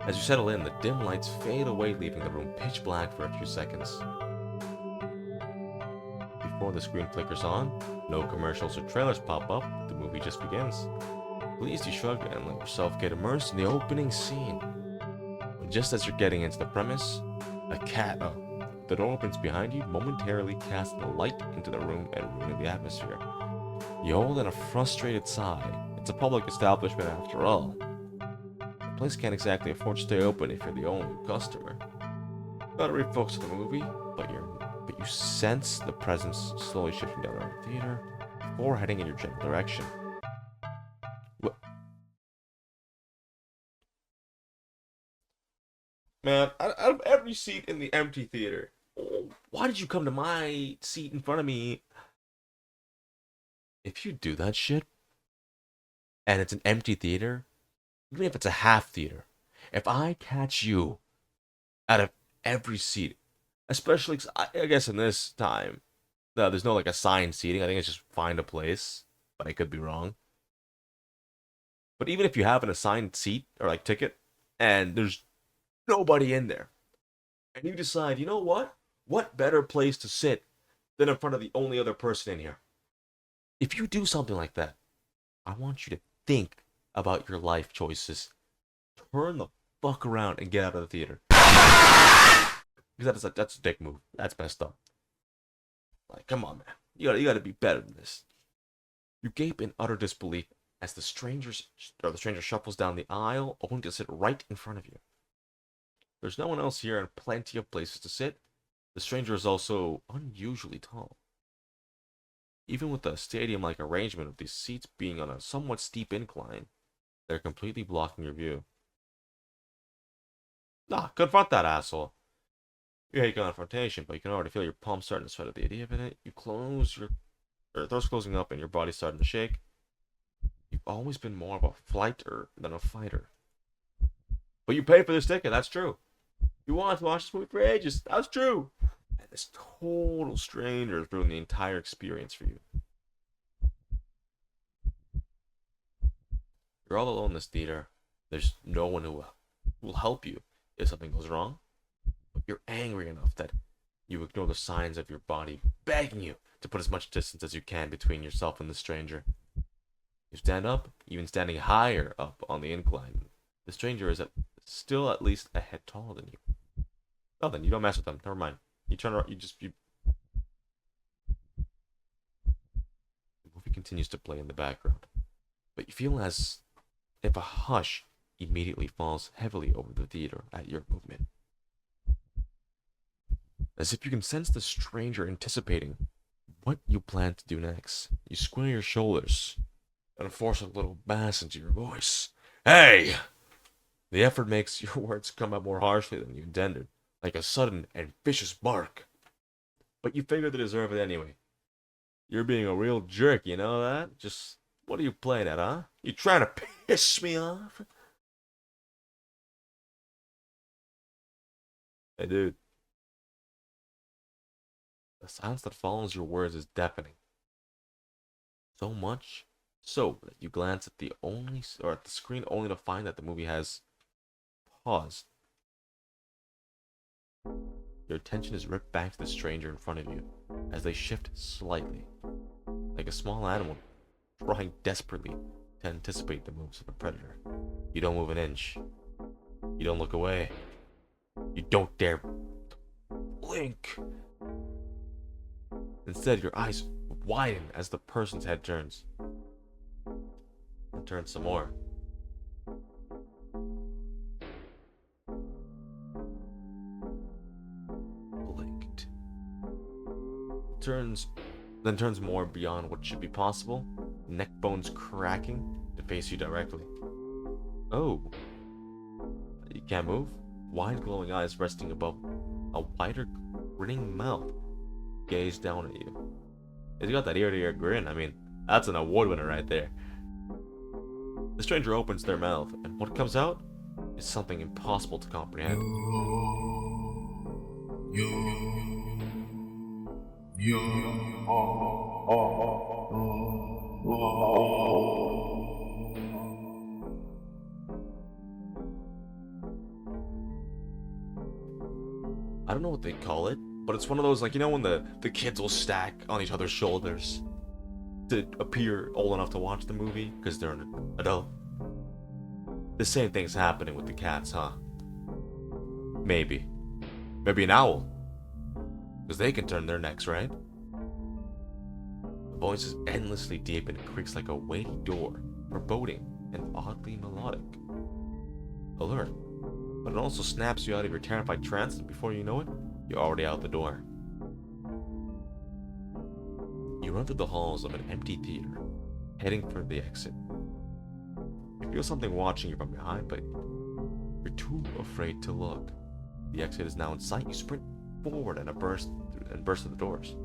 As you settle in, the dim lights fade away, leaving the room pitch black for a few seconds. Before the screen flickers on, no commercials or trailers pop up, the movie just begins. Pleased you shrug and let yourself get immersed in the opening scene. Just as you're getting into the premise, the door opens behind you, momentarily casting a light into the room and ruining the atmosphere. You hold in a frustrated sigh. It's a public establishment after all. The place can't exactly afford to stay open if you're the only customer. Gotta refocus on the movie, but you sense the presence slowly shifting down around the theater before heading in your general direction. Man, out of every seat in the empty theater, why did you come to my seat in front of me? If you do that shit, and it's an empty theater, even if it's a half theater, if I catch you out of every seat, especially 'cause I guess in this time, no, there's no like assigned seating. I think it's just find a place, but I could be wrong. But even if you have an assigned seat or like ticket, and there's nobody in there, and you decide, you know what? What better place to sit than in front of the only other person in here? If you do something like that, I want you to think about your life choices. Turn the fuck around and get out of the theater. Because that's a dick move. That's messed up. Like, come on, man. You gotta be better than this. You gape in utter disbelief as the stranger shuffles down the aisle, only to sit right in front of you. There's no one else here and plenty of places to sit. The stranger is also unusually tall. Even with the stadium-like arrangement of these seats being on a somewhat steep incline, they're completely blocking your view. Nah, confront that asshole. You hate confrontation, but you can already feel your palms starting to sweat at the idea of it. You close your throat's closing up and your body's starting to shake. You've always been more of a fighter than a fighter. But you paid for this ticket, that's true. You wanted to watch this movie for ages, that's true. And this total stranger has ruined the entire experience for you. You're all alone in this theater. There's no one who will help you if something goes wrong. But you're angry enough that you ignore the signs of your body begging you to put as much distance as you can between yourself and the stranger. You stand up, even standing higher up on the incline. The stranger is still at least a head taller than you. Oh, then you don't mess with them. Never mind. You turn around. The movie continues to play in the background, but you feel as if a hush immediately falls heavily over the theater at your movement. As if you can sense the stranger anticipating what you plan to do next. You square your shoulders and force a little bass into your voice. Hey! The effort makes your words come out more harshly than you intended, like a sudden and vicious bark. But you figure they deserve it anyway. You're being a real jerk, you know that? Just, what are you playing at, huh? You trying to piss me off? Hey, dude. The silence that follows your words is deafening. So much so that you glance at the screen only to find that the movie has paused. Your attention is ripped back to the stranger in front of you as they shift slightly, like a small animal trying desperately to anticipate the moves of a predator. You don't move an inch. You don't look away. You don't dare blink. Instead, your eyes widen as the person's head turns. And turns some more. Blinked. Then turns more beyond what should be possible, neck bones cracking to face you directly. Oh. You can't move? Wide glowing eyes resting above a wider grinning mouth. gaze down at you. He's got that ear-to-ear grin. I mean, that's an award winner right there. The stranger opens their mouth, and what comes out is something impossible to comprehend. I don't know what they call it, but it's one of those, like, you know when the kids will stack on each other's shoulders to appear old enough to watch the movie because they're an adult? The same thing's happening with the cats, huh? Maybe. Maybe an owl. Because they can turn their necks, right? The voice is endlessly deep and it creaks like a weighty door, foreboding and oddly melodic. Alert. But it also snaps you out of your terrified trance, and before you know it, you're already out the door. You run through the halls of an empty theater, heading for the exit. You feel something watching you from behind, but you're too afraid to look. The exit is now in sight. You sprint forward and burst through the doors.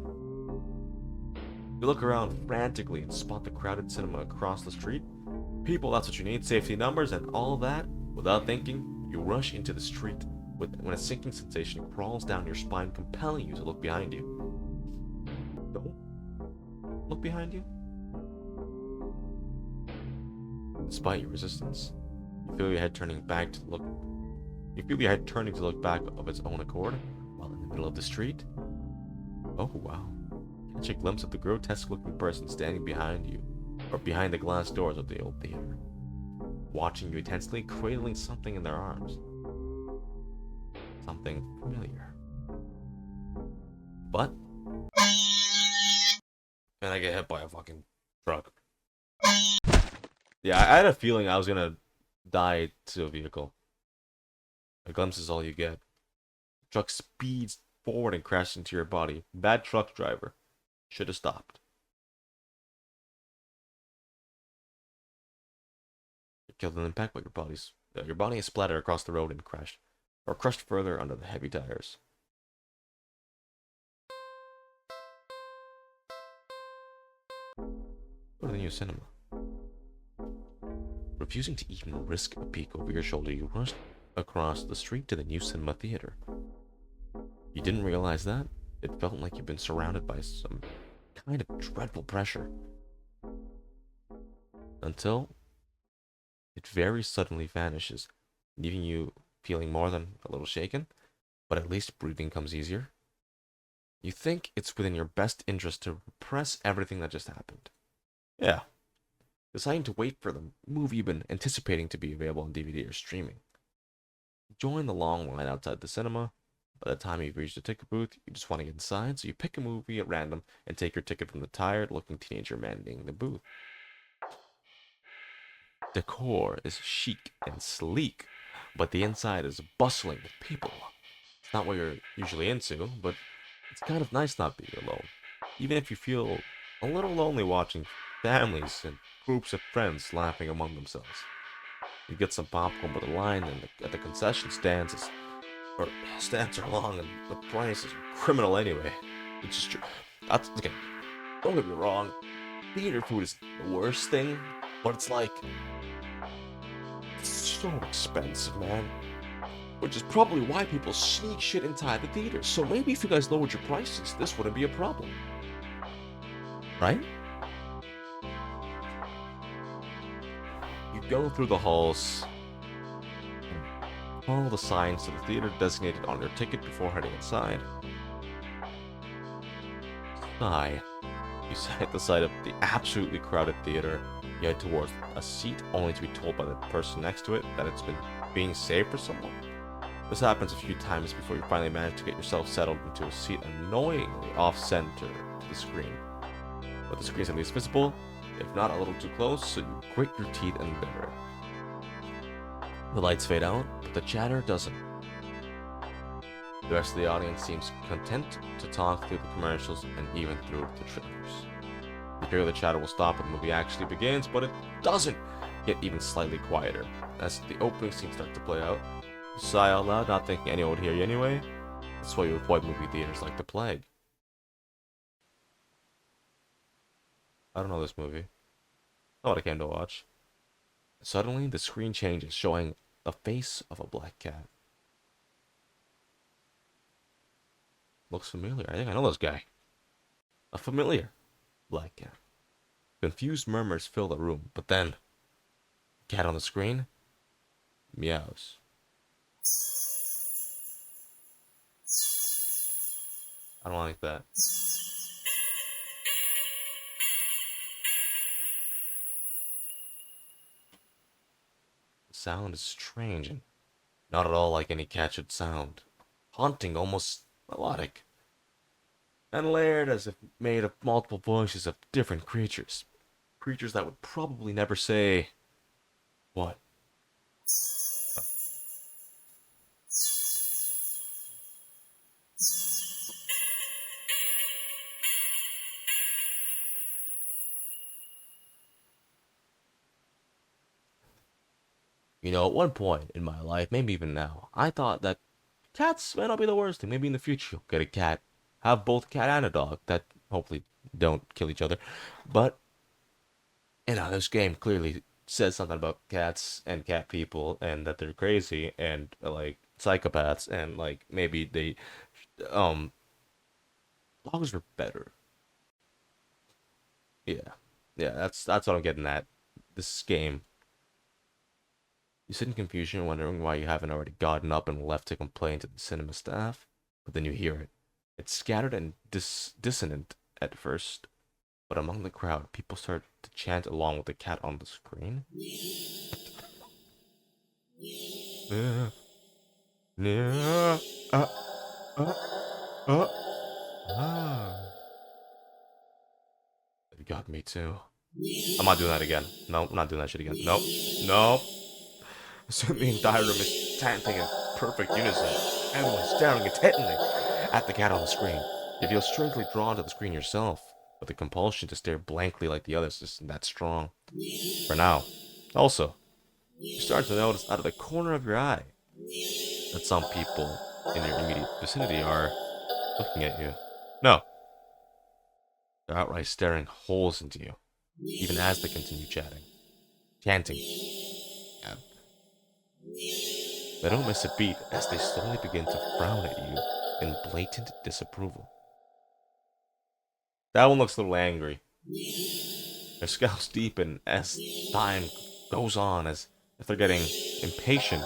You look around frantically and spot the crowded cinema across the street. People, that's what you need, safety numbers and all that. Without thinking, you rush into the street when a sinking sensation crawls down your spine, compelling you to look behind you. Don't look behind you. Despite your resistance, you feel your head turning back to look. You feel your head turning to look back of its own accord, while in the middle of the street. Oh wow! Catch a glimpse of the grotesque-looking person standing behind you, or behind the glass doors of the old theater, watching you intensely, cradling something in their arms. Something familiar. But, and I get hit by a fucking truck. Yeah, I had a feeling I was gonna die to a vehicle. A glimpse is all you get. The truck speeds forward and crashes into your body. Bad truck driver. Should have stopped. You're killed in impact, but your body is splattered across the road and crushed further under the heavy tires. Go to the new cinema. Refusing to even risk a peek over your shoulder, you rushed across the street to the new cinema theater. You didn't realize that? It felt like you've been surrounded by some kind of dreadful pressure. Until it very suddenly vanishes, leaving you feeling more than a little shaken, but at least breathing comes easier. You think it's within your best interest to repress everything that just happened. Yeah. Deciding to wait for the movie you've been anticipating to be available on DVD or streaming. Join the long line outside the cinema. By the time you've reached the ticket booth, you just want to get inside, so you pick a movie at random and take your ticket from the tired-looking teenager manning the booth. Decor is chic and sleek, but the inside is bustling with people. It's not what you're usually into, but it's kind of nice not being alone. Even if you feel a little lonely watching families and groups of friends laughing among themselves. You get some popcorn, but the line at the concession stands are long, and the price is criminal anyway. It's just true. That's okay. Don't get me wrong. Theater food is the worst thing, but it's like it's so expensive, man. Which is probably why people sneak shit inside the theaters. So maybe if you guys lowered your prices, this wouldn't be a problem, right? You go through the halls, follow the signs to the theater designated on your ticket before heading inside. Sigh. You sit at the side of the absolutely crowded theater. You head towards a seat, only to be told by the person next to it that it's been being saved for someone. This happens a few times before you finally manage to get yourself settled into a seat annoyingly off-center to the screen. But the screen's at least visible, if not a little too close, so you grit your teeth and bear it. The lights fade out, but the chatter doesn't. The rest of the audience seems content to talk through the commercials and even through the trailers. You figure the chatter will stop when the movie actually begins, but it doesn't get even slightly quieter. As the opening scenes start to play out, you sigh out loud, not thinking anyone would hear you anyway. That's why you avoid movie theaters like the plague. I don't know this movie. Not what I came to watch. Suddenly, the screen changes, showing the face of a black cat. Looks familiar. I think I know this guy. A familiar black cat. Confused murmurs fill the room, but then, cat on the screen meows. I don't like that. The sound is strange and not at all like any cat should sound. Haunting, almost melodic, and layered as if made of multiple voices of different creatures. Creatures that would probably never say, what? You know, at one point in my life, maybe even now, I thought that cats might not be the worst thing. Maybe in the future you'll get a cat, have both cat and a dog that hopefully don't kill each other. But, you know, this game clearly says something about cats and cat people and that they're crazy and like psychopaths and like maybe they um dogs are better. Yeah. Yeah, that's what I'm getting at. This game. You sit in confusion, wondering why you haven't already gotten up and left to complain to the cinema staff, but then you hear it. It's scattered and dissonant at first, but among the crowd, people start to chant along with the cat on the screen. Yeah, yeah, uh, uh, uh, ah. You got me too. I'm not doing that again. No, I'm not doing that shit again. Nope. Nope. Soon the entire room is chanting in perfect unison. Everyone staring intently at the cat on the screen. You feel strangely drawn to the screen yourself, but the compulsion to stare blankly like the others isn't that strong. For now. Also, you start to notice out of the corner of your eye that some people in your immediate vicinity are looking at you. No, they're outright staring holes into you, even as they continue chatting. Chanting. Yeah. They don't miss a beat as they slowly begin to frown at you in blatant disapproval. That one looks a little angry. Their scowls deepen as time goes on, as if they're getting impatient.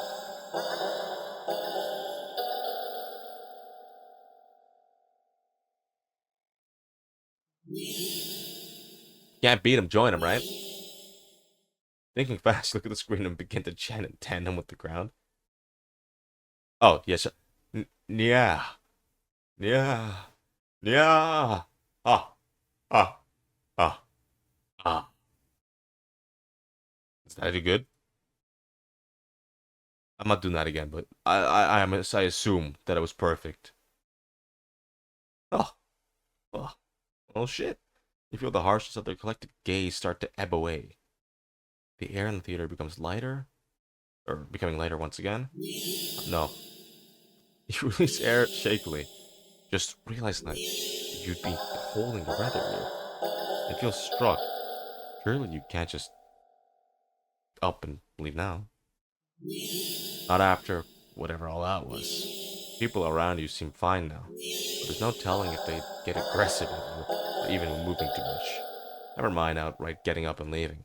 Can't beat them, join them, right? Thinking fast, look at the screen and begin to chant in tandem with the crowd. Oh, yes. Yeah. Yeah. Yeah. Ah. Ah. Ah. Ah. Is that any good? I'm not doing that again, but I assume that it was perfect. Oh. Oh. Oh, shit. You feel the harshness of their collective gaze start to ebb away. The air in the theater becomes lighter, or becoming lighter once again. No. You release air shakily, just realizing that you'd be holding your breath earlier. You feel struck. Surely you can't just up and leave now. Not after whatever all that was. People around you seem fine now, but there's no telling if they get aggressive at you, or even moving too much. Never mind outright getting up and leaving.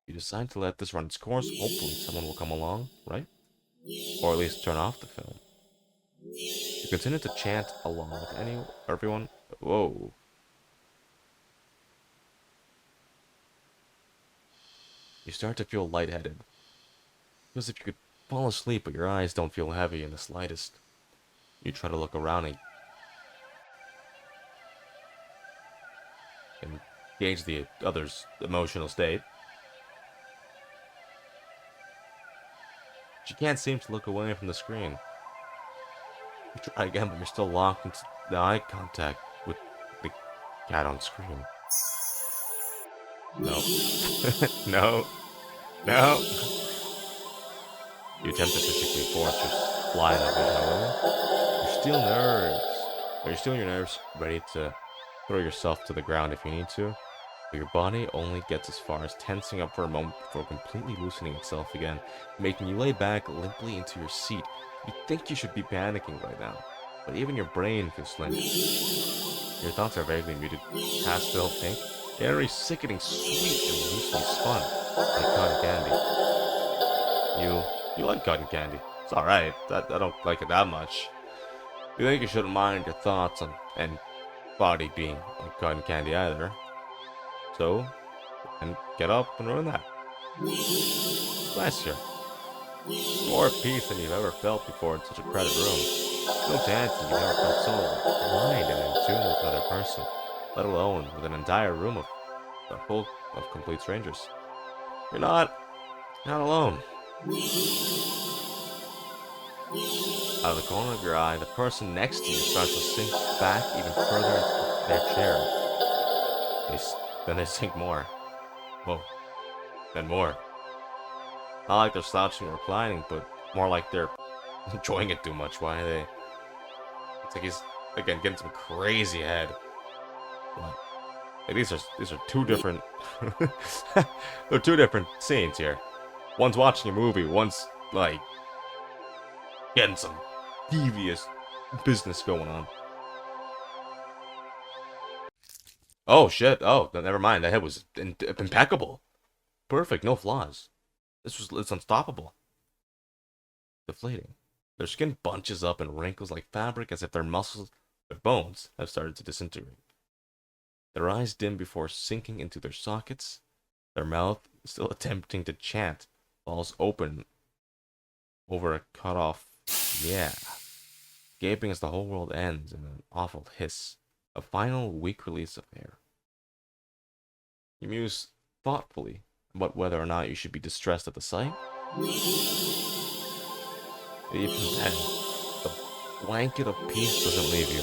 You decide to let this run its course. Hopefully someone will come along, right? Or at least turn off the film. You continue to chant along with everyone. Whoa. You start to feel lightheaded. Feels as if you could fall asleep, but your eyes don't feel heavy in the slightest. You try to look around and gauge the other's emotional state. But you can't seem to look away from the screen. You try again, but you're still locked into the eye contact with the cat on screen. No. No. No. You attempt to physically force your line of it, however. You're still nerves. Or you're still in your nerves, ready to throw yourself to the ground if you need to. But your body only gets as far as tensing up for a moment before completely loosening itself again, making you lay back limply into your seat. You think you should be panicking right now, but even your brain feels limp. Your thoughts are vaguely muted, pastel pink, airy, sickening, sweet, and loosely spun, like cotton candy. You like cotton candy. It's alright. I don't like it that much. You think you shouldn't mind your thoughts and body being like cotton candy either. So, and get up and ruin that. Bless you. More peace than you've ever felt before in such a crowded room. No chance that you've ever felt so aligned and in tune with another person, let alone with an entire room full of complete strangers. You're not alone. Out of the corner of your eye, the person next to you starts to sink back even further into their chair. Then they sink more. Whoa. Then more. Not like they're slouching or reclining, but more like they're enjoying it too much. Why are they? It's like he's, again, getting some crazy head. What? Like these are two different... They're two different scenes here. One's watching a movie, one's, like, getting some devious business going on. Oh, shit. Oh, never mind. That head was impeccable. Perfect. No flaws. It's unstoppable. Deflating. Their skin bunches up and wrinkles like fabric as if their bones, have started to disintegrate. Their eyes dim before sinking into their sockets. Their mouth, still attempting to chant, falls open over a cut-off yeah, gaping as the whole world ends in an awful hiss, a final weak release of air. You muse thoughtfully about whether or not you should be distressed at the sight. Even then, the blanket of peace doesn't leave you.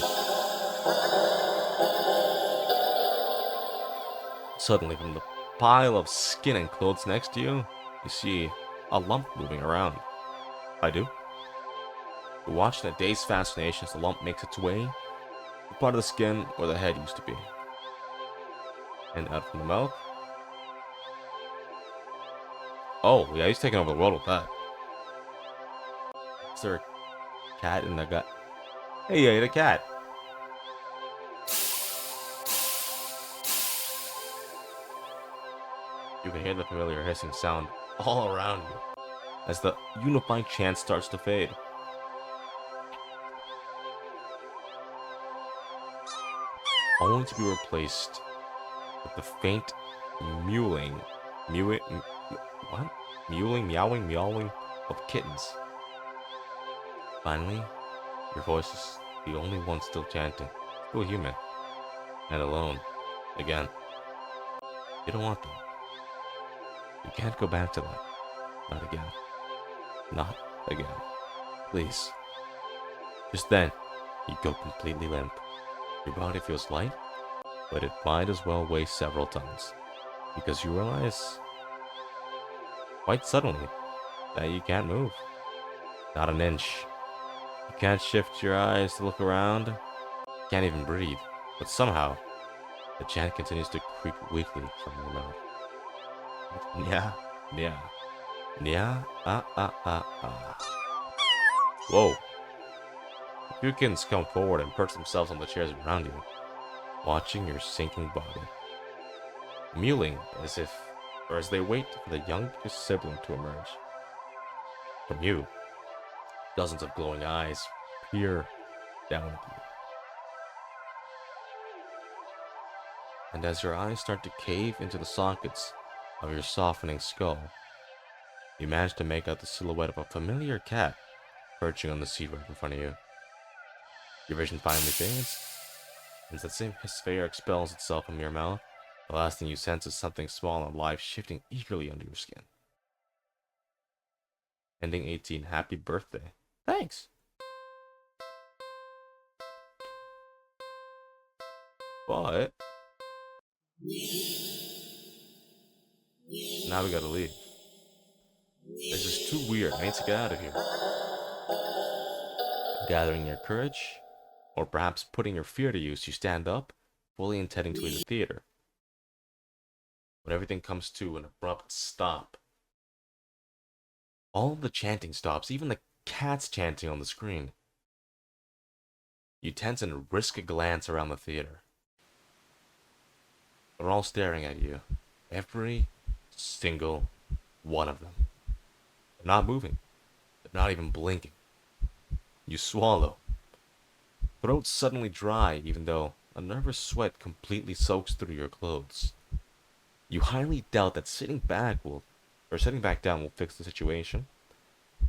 Suddenly, from the pile of skin and clothes next to you, you see a lump moving around. I do. You watch in a dazed fascination as the lump makes its way to the part of the skin where the head used to be. And out from the mouth. Oh, yeah, he's taking over the world with that. Is there a cat in the gut? Hey, you ate a cat. You can hear the familiar hissing sound all around you as the unified chant starts to fade. Only to be replaced with the faint mewling, what? Mewling, meowing of kittens. Finally, your voice is the only one still chanting, still human, and alone, again. You don't want that. You can't go back to that. Not again. Not again. Please. Just then, you go completely limp. Your body feels light, but it might as well weigh several tons. Because you realize, quite suddenly, that you can't move. Not an inch. You can't shift your eyes to look around. You can't even breathe. But somehow, the chant continues to creep weakly from your mouth. Nya, nya, nya, ah, ah, ah, ah. Whoa. A few kittens come forward and perch themselves on the chairs around you, watching your sinking body. Mewling as they wait for the youngest sibling to emerge. From you, dozens of glowing eyes peer down at you. And as your eyes start to cave into the sockets of your softening skull, you manage to make out the silhouette of a familiar cat perching on the seat right in front of you. Your vision finally fades, and as the same sphere expels itself from your mouth, the last thing you sense is something small and alive shifting eagerly under your skin. Ending 18, happy birthday. Thanks. But now we gotta leave. This is too weird. I need to get out of here. Gathering your courage, or perhaps putting your fear to use, you stand up, fully intending to leave the theater. when everything comes to an abrupt stop. All the chanting stops, even the cats chanting on the screen. You tense and risk a glance around the theater. They're all staring at you. Every single one of them. They're not moving. They're not even blinking. You swallow. Throat suddenly dry, even though a nervous sweat completely soaks through your clothes. You highly doubt that sitting back down will fix the situation.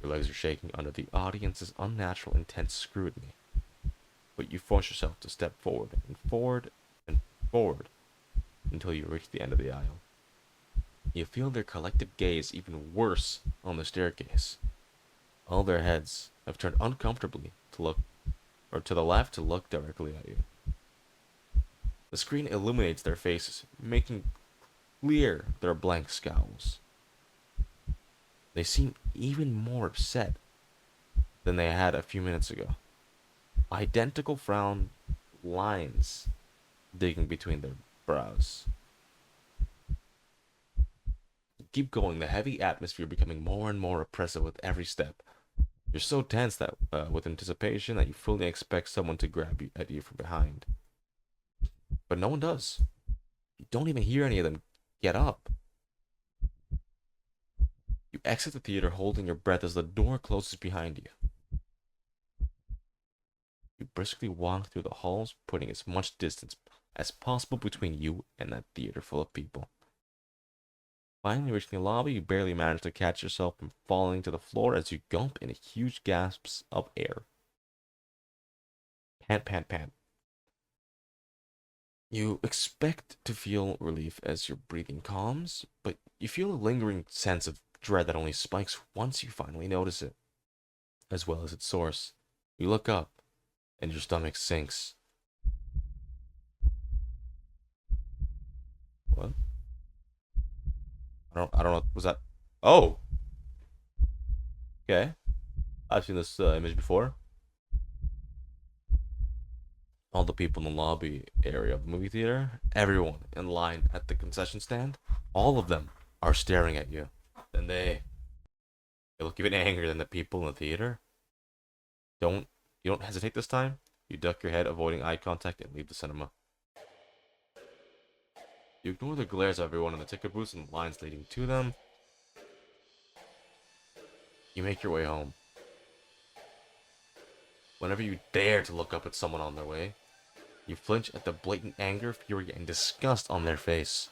Your legs are shaking under the audience's unnatural intense scrutiny. But you force yourself to step forward and forward and forward until you reach the end of the aisle. You feel their collective gaze even worse on the staircase. All their heads have turned uncomfortably to the left to look directly at you. The screen illuminates their faces, making clear their blank scowls. They seem even more upset than they had a few minutes ago. Identical frown lines digging between their brows. Keep going, the heavy atmosphere becoming more and more oppressive with every step. You're so tense that with anticipation that you fully expect someone to grab you at you from behind. But no one does. You don't even hear any of them get up. You exit the theater holding your breath as the door closes behind you. You briskly walk through the halls, putting as much distance as possible between you and that theater full of people. Finally reaching the lobby, you barely manage to catch yourself from falling to the floor as you gulp in huge gasps of air. Pant, pant, pant. You expect to feel relief as your breathing calms, but you feel a lingering sense of dread that only spikes once you finally notice it, as well as its source. You look up, and your stomach sinks. What? I don't know. Was that? Oh! Okay. I've seen this image before. All the people in the lobby area of the movie theater, everyone in line at the concession stand, all of them are staring at you. And they look even angrier than the people in the theater. You don't hesitate this time. You duck your head, avoiding eye contact, and leave the cinema. You ignore the glares of everyone in the ticket booths and the lines leading to them. You make your way home. Whenever you dare to look up at someone on their way, you flinch at the blatant anger, fury, and disgust on their face.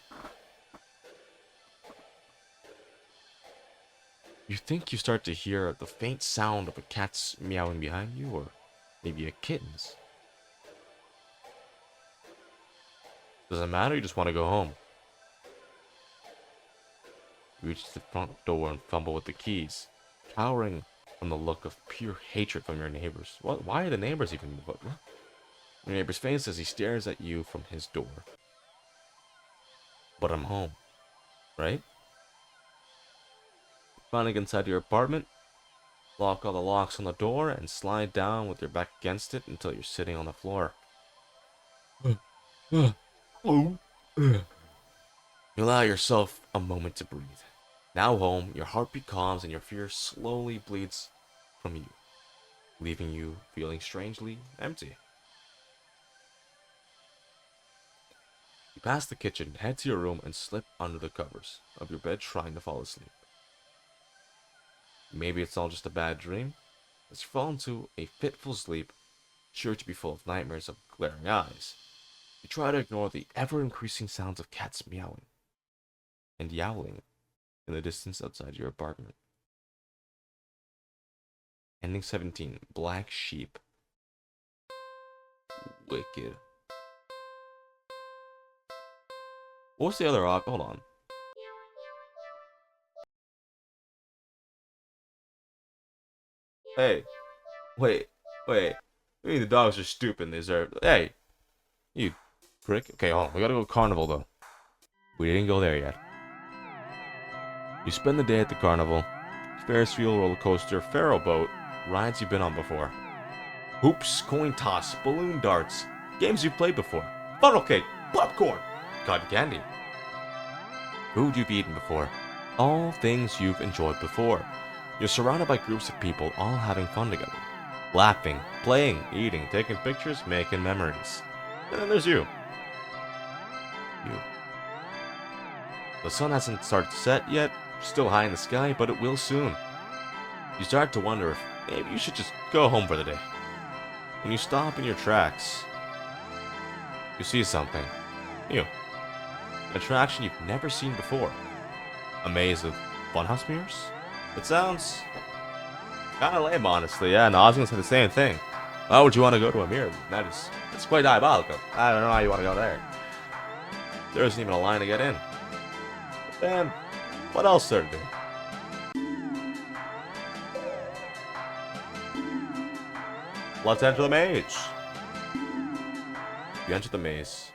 You think you start to hear the faint sound of a cat's meowing behind you, or maybe a kitten's. Doesn't matter, you just want to go home. You reach the front door and fumble with the keys, cowering from the look of pure hatred from your neighbors. Why are the neighbors even... What? Your neighbor's face as he stares at you from his door. But I'm home, right? Finally get inside your apartment, lock all the locks on the door, and slide down with your back against it until you're sitting on the floor. You allow yourself a moment to breathe. Now home, your heartbeat calms and your fear slowly bleeds from you, leaving you feeling strangely empty. You pass the kitchen, head to your room, and slip under the covers of your bed trying to fall asleep. Maybe it's all just a bad dream. As you fall into a fitful sleep, sure to be full of nightmares of glaring eyes, you try to ignore the ever-increasing sounds of cats meowing and yowling in the distance outside your apartment. Ending 17, Black Sheep. Wicked. What's the other op? Hold on. Hey. Wait. I mean, the dogs are stupid. They deserve... Hey. You prick. Okay, hold on. We gotta go to Carnival, though. We didn't go there yet. You spend the day at the Carnival. Ferris wheel, roller coaster, Pharaoh boat. Rides you've been on before. Hoops, coin toss, balloon darts. Games you've played before. Funnel cake. Popcorn. Cotton candy. food you've eaten before, all things you've enjoyed before. You're surrounded by groups of people all having fun together, laughing, playing, eating, taking pictures, making memories. And then there's you. You. The sun hasn't started to set yet, still high in the sky, but it will soon. You start to wonder if maybe you should just go home for the day. When you stop in your tracks, you see something. You. An attraction you've never seen before. A maze of funhouse mirrors? It sounds kind of lame, honestly. Yeah, no, I was going to say the same thing. Why would you want to go to a mirror? It's quite diabolical. I don't know how you want to go there. There isn't even a line to get in. But then, what else there to do? Let's enter the maze. You enter the maze.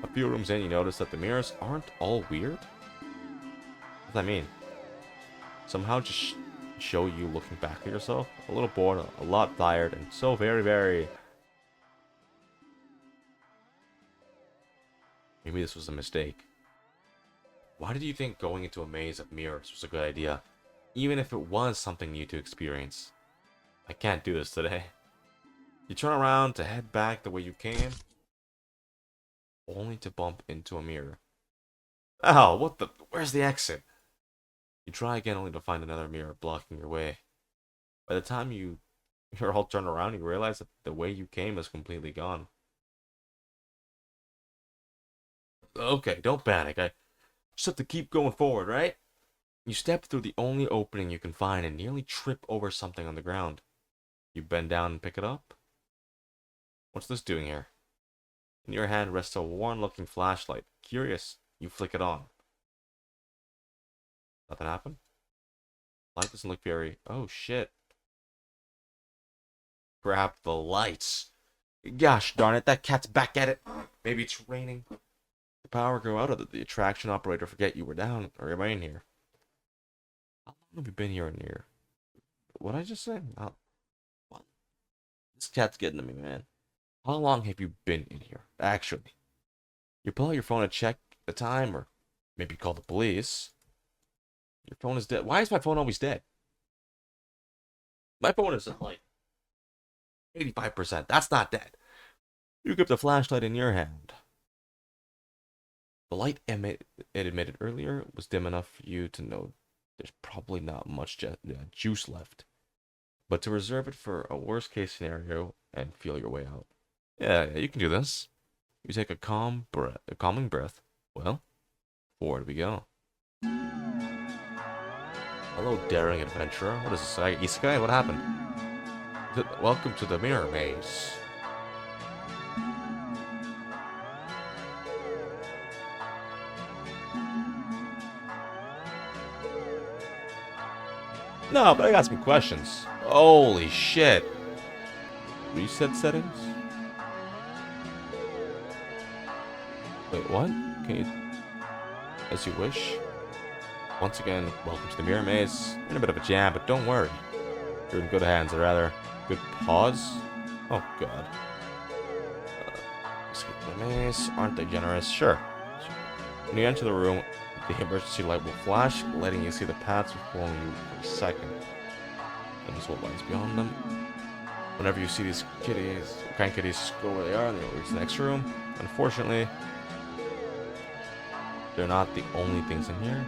A few rooms in, you notice that the mirrors aren't all weird. What does that mean? Somehow just show you looking back at yourself. A little bored, a lot tired, and so very, very... Maybe this was a mistake. Why did you think going into a maze of mirrors was a good idea? Even if it was something new to experience. I can't do this today. You turn around to head back the way you came, only to bump into a mirror. Oh, what the... Where's the exit? You try again only to find another mirror blocking your way. By the time you're all turned around, you realize that the way you came is completely gone. Okay, don't panic. I just have to keep going forward, right? You step through the only opening you can find and nearly trip over something on the ground. You bend down and pick it up. What's this doing here? In your hand rests a worn-looking flashlight. Curious, you flick it on. Nothing happened? Light doesn't look very... Oh, shit. Grab the lights. Gosh darn it, that cat's back at it. Maybe it's raining. The power go out, or did the attraction operator forget you were down or remain here? How long have you been here in here? What did I just say? What? This cat's getting to me, man. How long have you been in here, actually? You pull out your phone to check the time, or maybe call the police. Your phone is dead. Why is my phone always dead? My phone is at like 85%. That's not dead. You grip the flashlight in your hand. The light it emitted earlier was dim enough for you to know there's probably not much juice left. But to reserve it for a worst case scenario and feel your way out. Yeah, you can do this. You take a calming breath. Well, forward we go. Hello, daring adventurer. What is this? Isekai? What happened? Welcome to the mirror maze. No, but I got some questions. Holy shit. Reset settings? Wait, what? Can you... As you wish. Once again, welcome to the mirror maze. You're in a bit of a jam, but don't worry. You're in good hands, or rather, good paws. Oh, God. Escape the maze. Aren't they generous? Sure. When you enter the room, the emergency light will flash, letting you see the paths before you for a second. And this is what lies beyond them. Whenever you see these kitties, kind kitties, go where they are, and they'll reach the next room. Unfortunately, they're not the only things in here.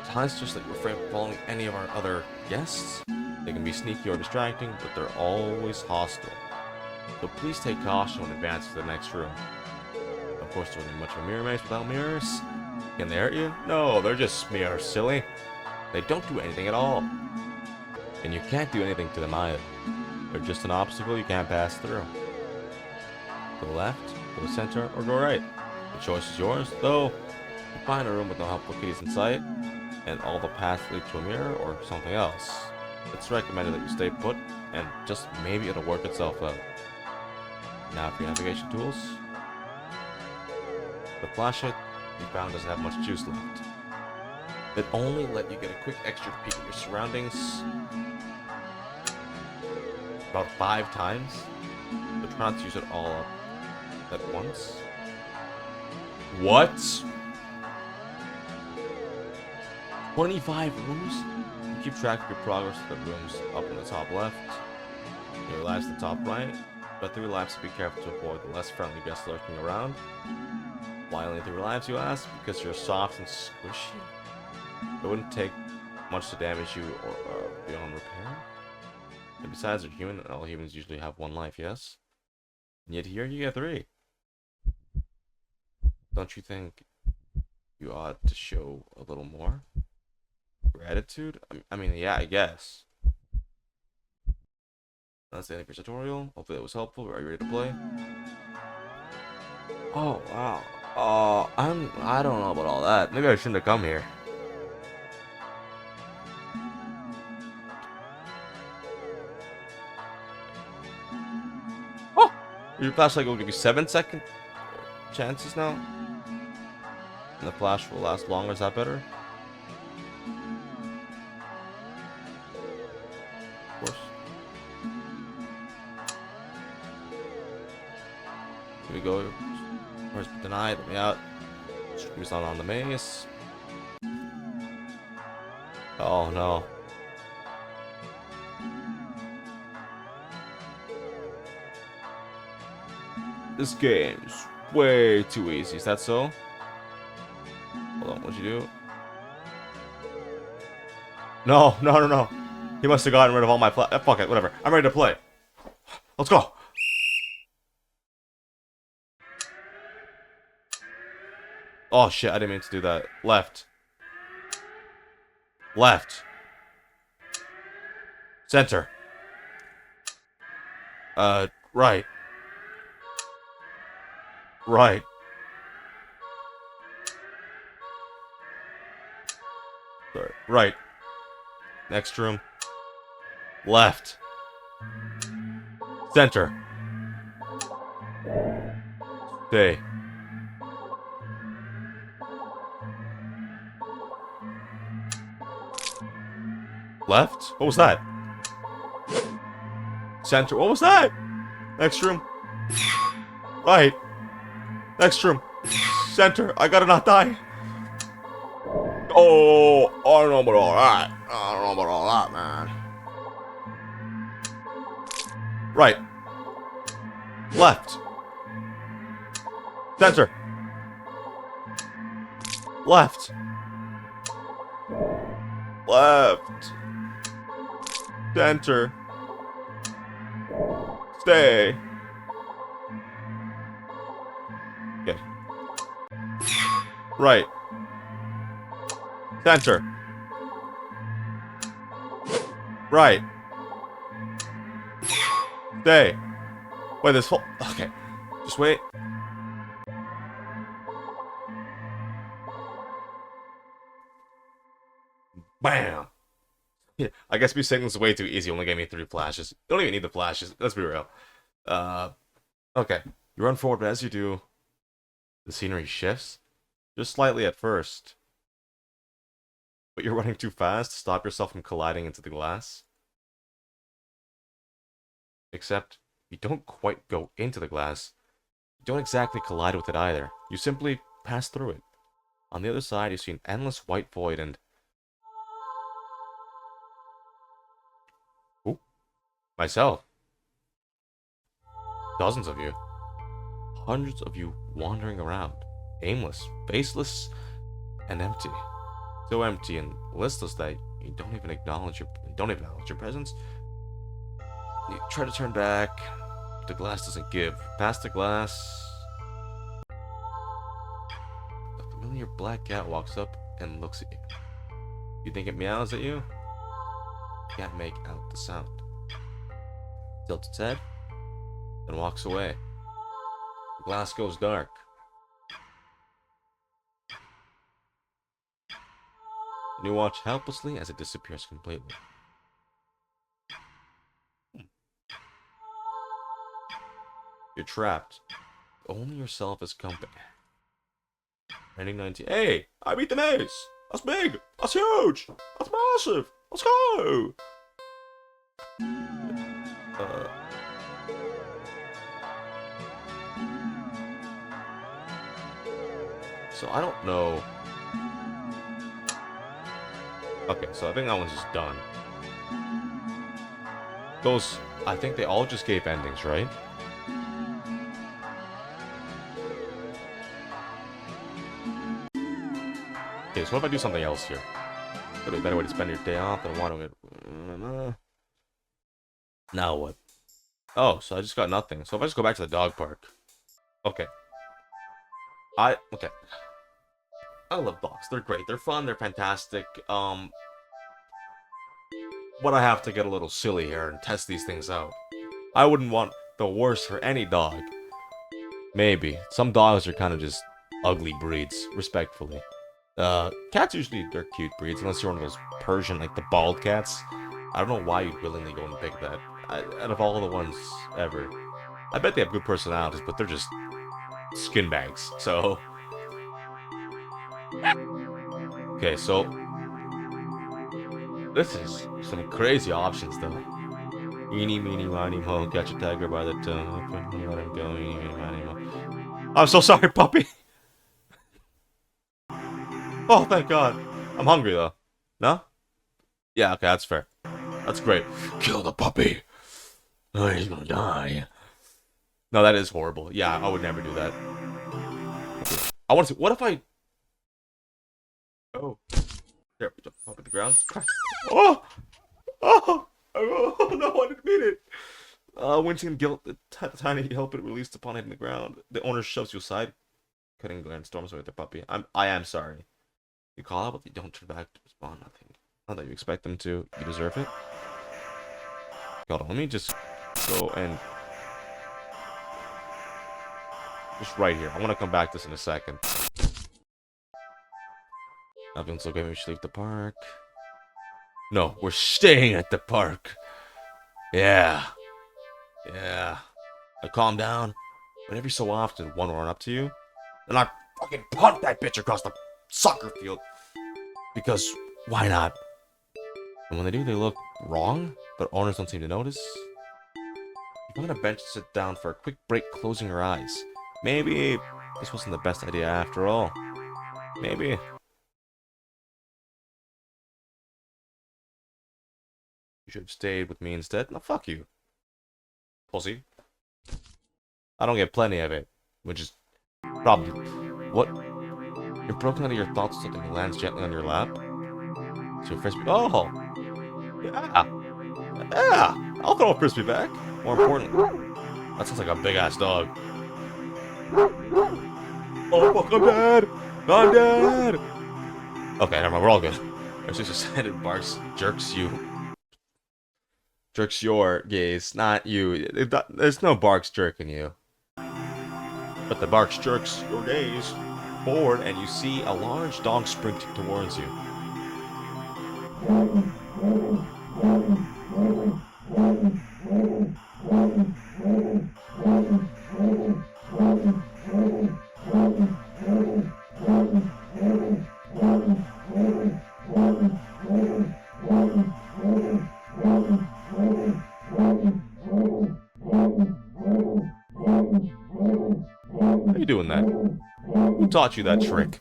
Times just that you refrain from following any of our other guests. They can be sneaky or distracting, but they're always hostile. So please take caution when advancing to the next room. Of course, there isn't much of a mirror maze without mirrors. Can they hurt you? No, they're just mirrors, silly. They don't do anything at all. And you can't do anything to them either. They're just an obstacle you can't pass through. Go left, go center, or go right. The choice is yours, though. You find a room with no helpful kitties in sight, and all the paths lead to a mirror or something else. It's recommended that you stay put, and just maybe it'll work itself out. Now for your navigation tools. The flashlight you found doesn't have much juice left. It only let you get a quick extra peek at your surroundings about 5 times, but try not to use it all up at once. What? 25 rooms. You keep track of your progress to the rooms up in the top left. You relax the top right. But 3 lives, be careful to avoid the less friendly guests lurking around. Why only 3 lives, you ask? Because you're soft and squishy? It wouldn't take much to damage you or beyond repair. And besides, you're human, and all humans usually have 1 life, yes? And yet here you get 3. Don't you think you ought to show a little more gratitude? I mean, yeah, I guess. That's the end of your tutorial. Hopefully that was helpful. Are you ready to play? Oh, wow. I don't know about all that. Maybe I shouldn't have come here. Oh! Your flashlight will give you 7-second chances now? And the flash will last longer, is that better? Of course. Here we go. First denied, let me out. Screws on the maze. Oh no. This game's way too easy, is that so? Hold on, what'd you do? No. He must have gotten rid of all my fuck it, whatever. I'm ready to play. Let's go. Oh shit, I didn't mean to do that. Left. Left. Center. Right. Right. Sorry. Right. Next room. Left. Center. Stay. Left? What was that? Center. What was that? Next room. Right. Next room. Center. I gotta not die. Oh, I don't know about all that. I don't know about all that, man. Right. Left. Center. Left. Left. Center. Stay. Okay. Right. Center. Right. Stay. Wait, this whole... Okay. Just wait. Bam! Yeah, I guess me saying this is way too easy only gave me 3 flashes. You don't even need the flashes, let's be real. Okay. You run forward, but as you do, the scenery shifts. Just slightly at first. But you're running too fast to stop yourself from colliding into the glass. Except, you don't quite go into the glass. You don't exactly collide with it either. You simply pass through it. On the other side, you see an endless white void and... Ooh. Myself. Dozens of you. Hundreds of you wandering around. Aimless, faceless, and empty. So empty and listless that you don't even acknowledge your presence. You try to turn back, but the glass doesn't give. Past the glass, a familiar black cat walks up and looks at you. You think it meows at you? You can't make out the sound. Tilts its head, then walks away. The glass goes dark. And you watch helplessly as it disappears completely. You're trapped. Only yourself as company. Ending 19. Hey! I beat the maze! That's big! That's huge! That's massive! Let's go! So I don't know Okay, so I think that one's just done. Those, I think they all just gave endings, right? Okay, so what if I do something else here? Could be a better way to spend your day off than wanting it. Now what? Oh, so I just got nothing. So if I just go back to the dog park. Okay. Okay. I love dogs. They're great. They're fun. They're fantastic. But I have to get a little silly here and test these things out. I wouldn't want the worst for any dog. Maybe. Some dogs are kind of just ugly breeds, respectfully. Cats usually, they're cute breeds, unless you're one of those Persian, like the bald cats. I don't know why you'd willingly go and pick that. Out of all the ones ever. I bet they have good personalities, but they're just skin bags, so... Okay, so... This is some crazy options, though. Eeny, meeny, miny, mo, catch a tiger by the toe, let him go, eeny, meeny, miny, mo. I'm so sorry, puppy! Oh, thank God. I'm hungry, though. No? Yeah, okay, that's fair. That's great. Kill the puppy! Oh, he's gonna die. No, that is horrible. Yeah, I would never do that. I want to see, what if I... Oh. There, jump up at the ground. Oh! Oh! Oh, no, I didn't mean it! Wincing guilt, the tiny help it released upon hitting the ground. The owner shoves you aside, cutting Glenn storms away with their puppy. I am sorry. You call out, but you don't turn back to respond. Nothing. Not that you expect them to. You deserve it. Hold on, let me just go and just right here. I want to come back to this in a second. Nothing's okay. We should leave the park. No, we're staying at the park. Yeah. Yeah. I calm down. But every so often, one will run up to you, and I fucking punt that bitch across the soccer field. Because why not? And when they do, they look wrong, but owners don't seem to notice. You find a bench to sit down for a quick break, closing your eyes. Maybe this wasn't the best idea after all. Maybe. You should have stayed with me instead. No, fuck you. Pussy. I don't get plenty of it. Which is probably... What? You're broken out of your thoughts, something lands gently on your lap. So your frisbee... Oh! Yeah! Yeah! I'll throw a frisbee back. More importantly, that sounds like a big-ass dog. Oh, fuck, I'm dead! I'm dead! Okay, never mind, we're all good. As soon as said it barks, jerks you. Jerks your gaze, not you. There's no barks jerking you. But the barks jerks your gaze forward, and you see a large dog sprinting towards you. How you doing that? Who taught you that trick?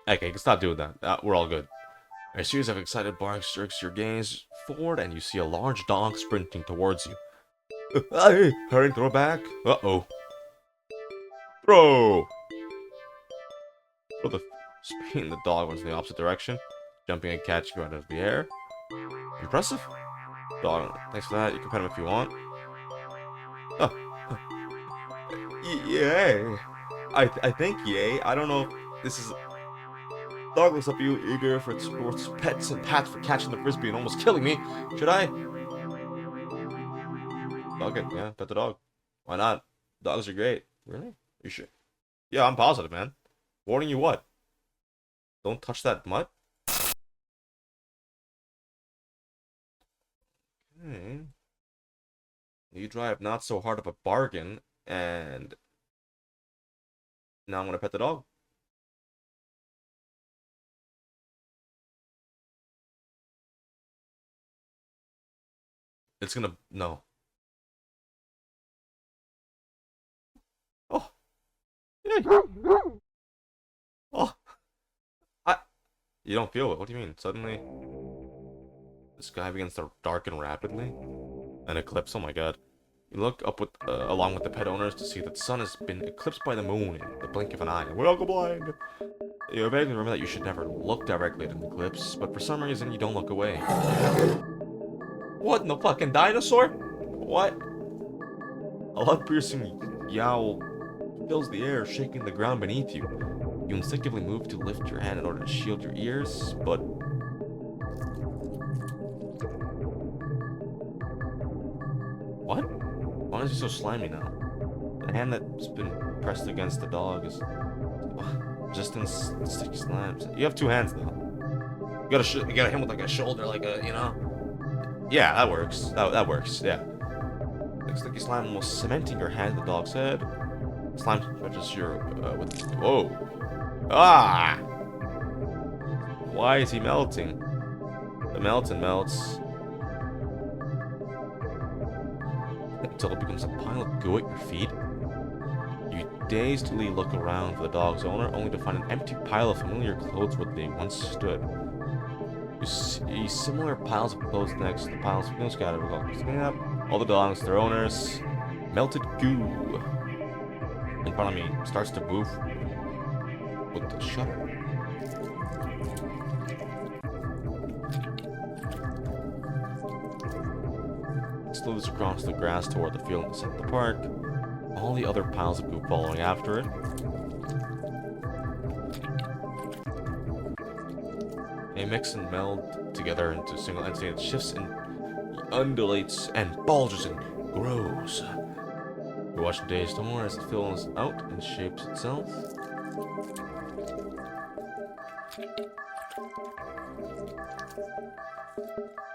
Okay, you can stop doing that. We're all good. A series of excited barks jerks your gaze forward, and you see a large dog sprinting towards you. Hey, hurry, throw back. Uh-oh. Throw! Throw the speed, the dog runs in the opposite direction, jumping and catching you out of the air. Impressive. Dog, thanks for that. You can pet him if you want. Oh. Yay. I think yay. I don't know if this is... Dog looks up at you, eager for its pets and pats for catching the frisbee and almost killing me. Should I? Dog it, yeah, pet the dog. Why not? Dogs are great. Really? You sure? Yeah, I'm positive, man. Warning you what? Don't touch that mutt. Okay. You drive not so hard of a bargain, and now I'm gonna pet the dog. It's gonna no. Oh, yay. Oh, I You don't feel it? What do you mean? Suddenly, the sky begins to darken rapidly? An eclipse? Oh my god. You look up with, along with the pet owners to see that the sun has been eclipsed by the moon in the blink of an eye. We all go blind! You eventually remember that you should never look directly at an eclipse, but for some reason you don't look away. What in the fucking dinosaur? What? A loud-piercing yowl fills the air, shaking the ground beneath you. You instinctively move to lift your hand in order to shield your ears, but... What? Why is he so slimy now? The hand that's been pressed against the dog is... Resistance, sticky slams. You have two hands, though. You gotta hit him with, like, a shoulder, like a, you know? Yeah, that works. That works, yeah. Like sticky slime almost cementing your hand at the dog's head. Slime stretches your, with... Whoa. Ah! Why is he melting? It melts and melts. Until it becomes a pile of goo at your feet. You dazedly look around for the dog's owner, only to find an empty pile of familiar clothes where they once stood. You see similar piles of clothes next to the piles of clothes scattered. Cleaning up all the dogs, their owners, melted goo. In front of me starts to move with the shutter. It slithers across the grass toward the field in the center of the park. All the other piles of goo following after it. They mix and meld together into a single entity that shifts and undulates and bulges and grows. You watch the days more as it fills out and shapes itself.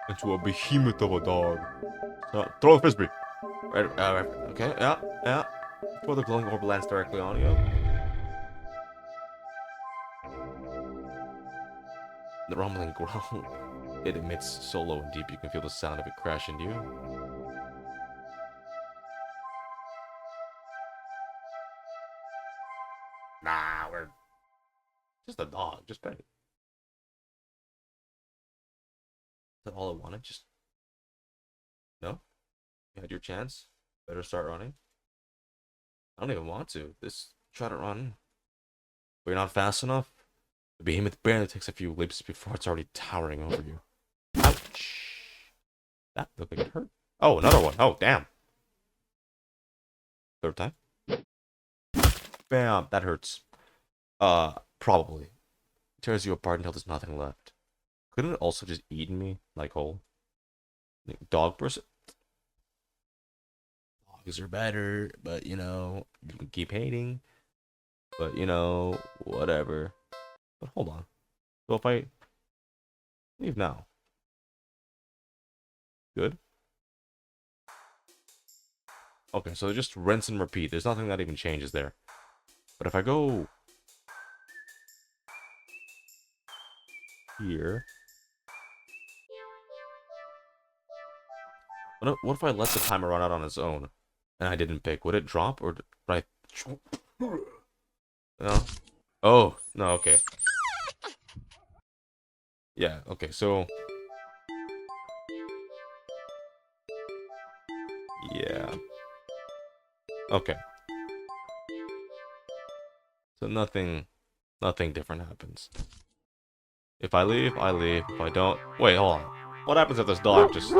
Into a behemoth of a dog. Throw a frisbee. Right, okay, yeah. Throw the glowing orb lands directly on you. The rumbling growl it emits so low and deep you can feel the sound of it crash into you. Nah, we're just a dog. Just pet it. Is that all I wanted? Just no. You had your chance. Better start running. I don't even want to. Just try to run. But you're not fast enough. The behemoth barely takes a few leaps before it's already towering over you. Ouch! That looked like it hurt. Oh, another one. Oh, damn. Third time. Bam. That hurts. Probably. It tears you apart until there's nothing left. Couldn't it also just eaten me, like whole? Dog person? Dogs are better, but you know, you can keep hating. But you know, whatever. But hold on. So if I leave now. Good. Okay, so just rinse and repeat. There's nothing that even changes there. But if I go here. What if I let the timer run out on its own and I didn't pick? Would it drop or would I... No? Oh, no, okay. Yeah, okay, so... Yeah. Okay. So nothing different happens. If I leave, I leave. If I don't... Wait, hold on. What happens if this dog just...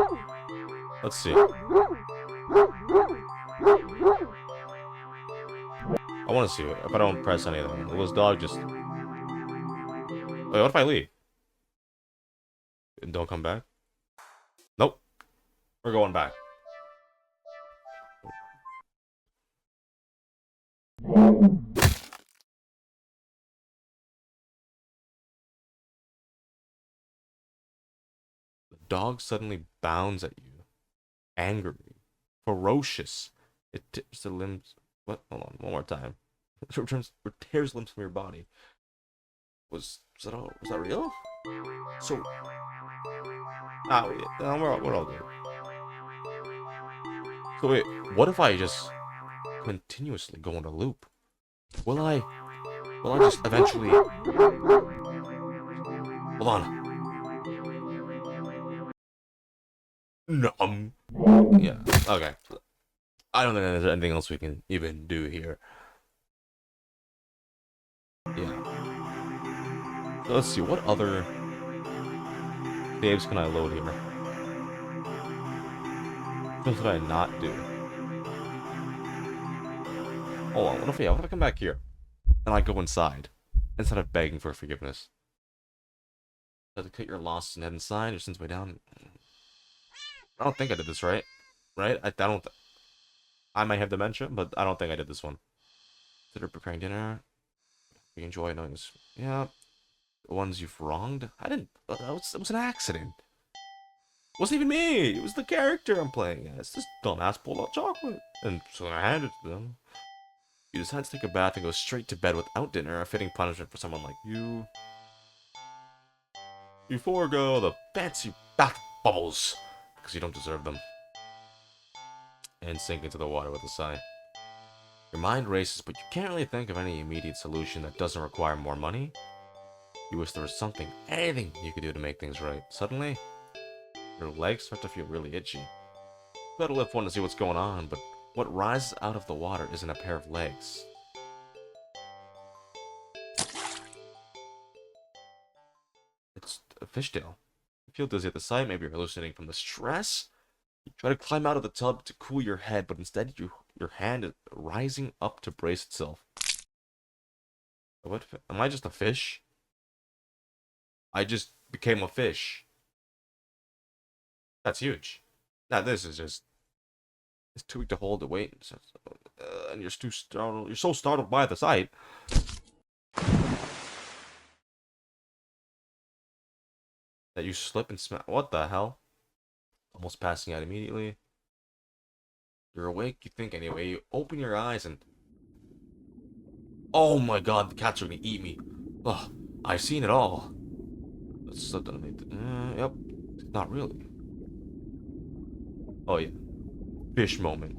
Let's see. I want to see it. If I don't press anything, will this dog just... Wait, what if I leave? And don't come back? Nope. We're going back. The dog suddenly bounds at you. Angry. Ferocious. It tips the limbs... What? Hold on, one more time. It tears limbs from your body. Was that real? So... we're all good. So wait, what if I just continuously go in a loop? Will I just eventually Hold on. Nom. Yeah. Okay. I don't think there's anything else we can even do here. Yeah. So let's see. What other saves can I load here? What did I not do? Hold on. What if I come back here and I go inside instead of begging for forgiveness? To cut your losses and head inside or since way down. I don't think I did this right. Right? I don't. I might have dementia, but I don't think I did this one. Consider preparing dinner. We enjoy knowing this. Yeah. The ones you've wronged. I didn't. It was an accident. It wasn't even me. It was the character I'm playing as. This dumbass pulled out chocolate, and so I handed it to them. You decide to take a bath and go straight to bed without dinner. A fitting punishment for someone like you. You forego the fancy bath bubbles because you don't deserve them, and sink into the water with a sigh. Your mind races, but you can't really think of any immediate solution that doesn't require more money. You wish there was something, anything you could do to make things right. Suddenly, your legs start to feel really itchy. You better lift one to see what's going on, but what rises out of the water isn't a pair of legs. It's a fishtail. You feel dizzy at the sight, maybe you're hallucinating from the stress. You try to climb out of the tub to cool your head, but instead your hand is rising up to brace itself. What? Am I just a fish? I just became a fish. That's huge. Now this is just, it's too weak to hold the weight, and you're too startled. You're so startled by the sight that you slip and smack. What the hell? Almost passing out immediately. You're awake, you think anyway. You open your eyes and, oh my god, the cats are gonna eat me. Ugh, I've seen it all. Let's slip underneath. Yep, not really. Oh yeah, fish moment.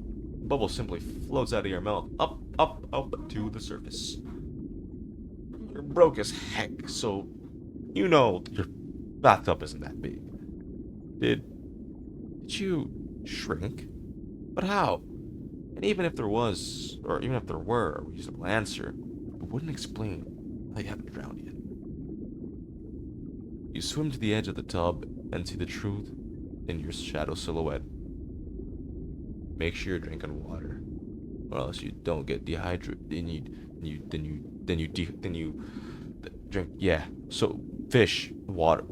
Bubble simply floats out of your mouth, up, up, up to the surface. You're broke as heck, so you know your bathtub isn't that big. Did you shrink? But how? And even if there was, or even if there were a reasonable answer, it wouldn't explain how you haven't drowned yet. You swim to the edge of the tub and see the truth in your shadow silhouette. Make sure you're drinking water, or else you don't get dehydrated. Then you drink. Yeah. So fish, water.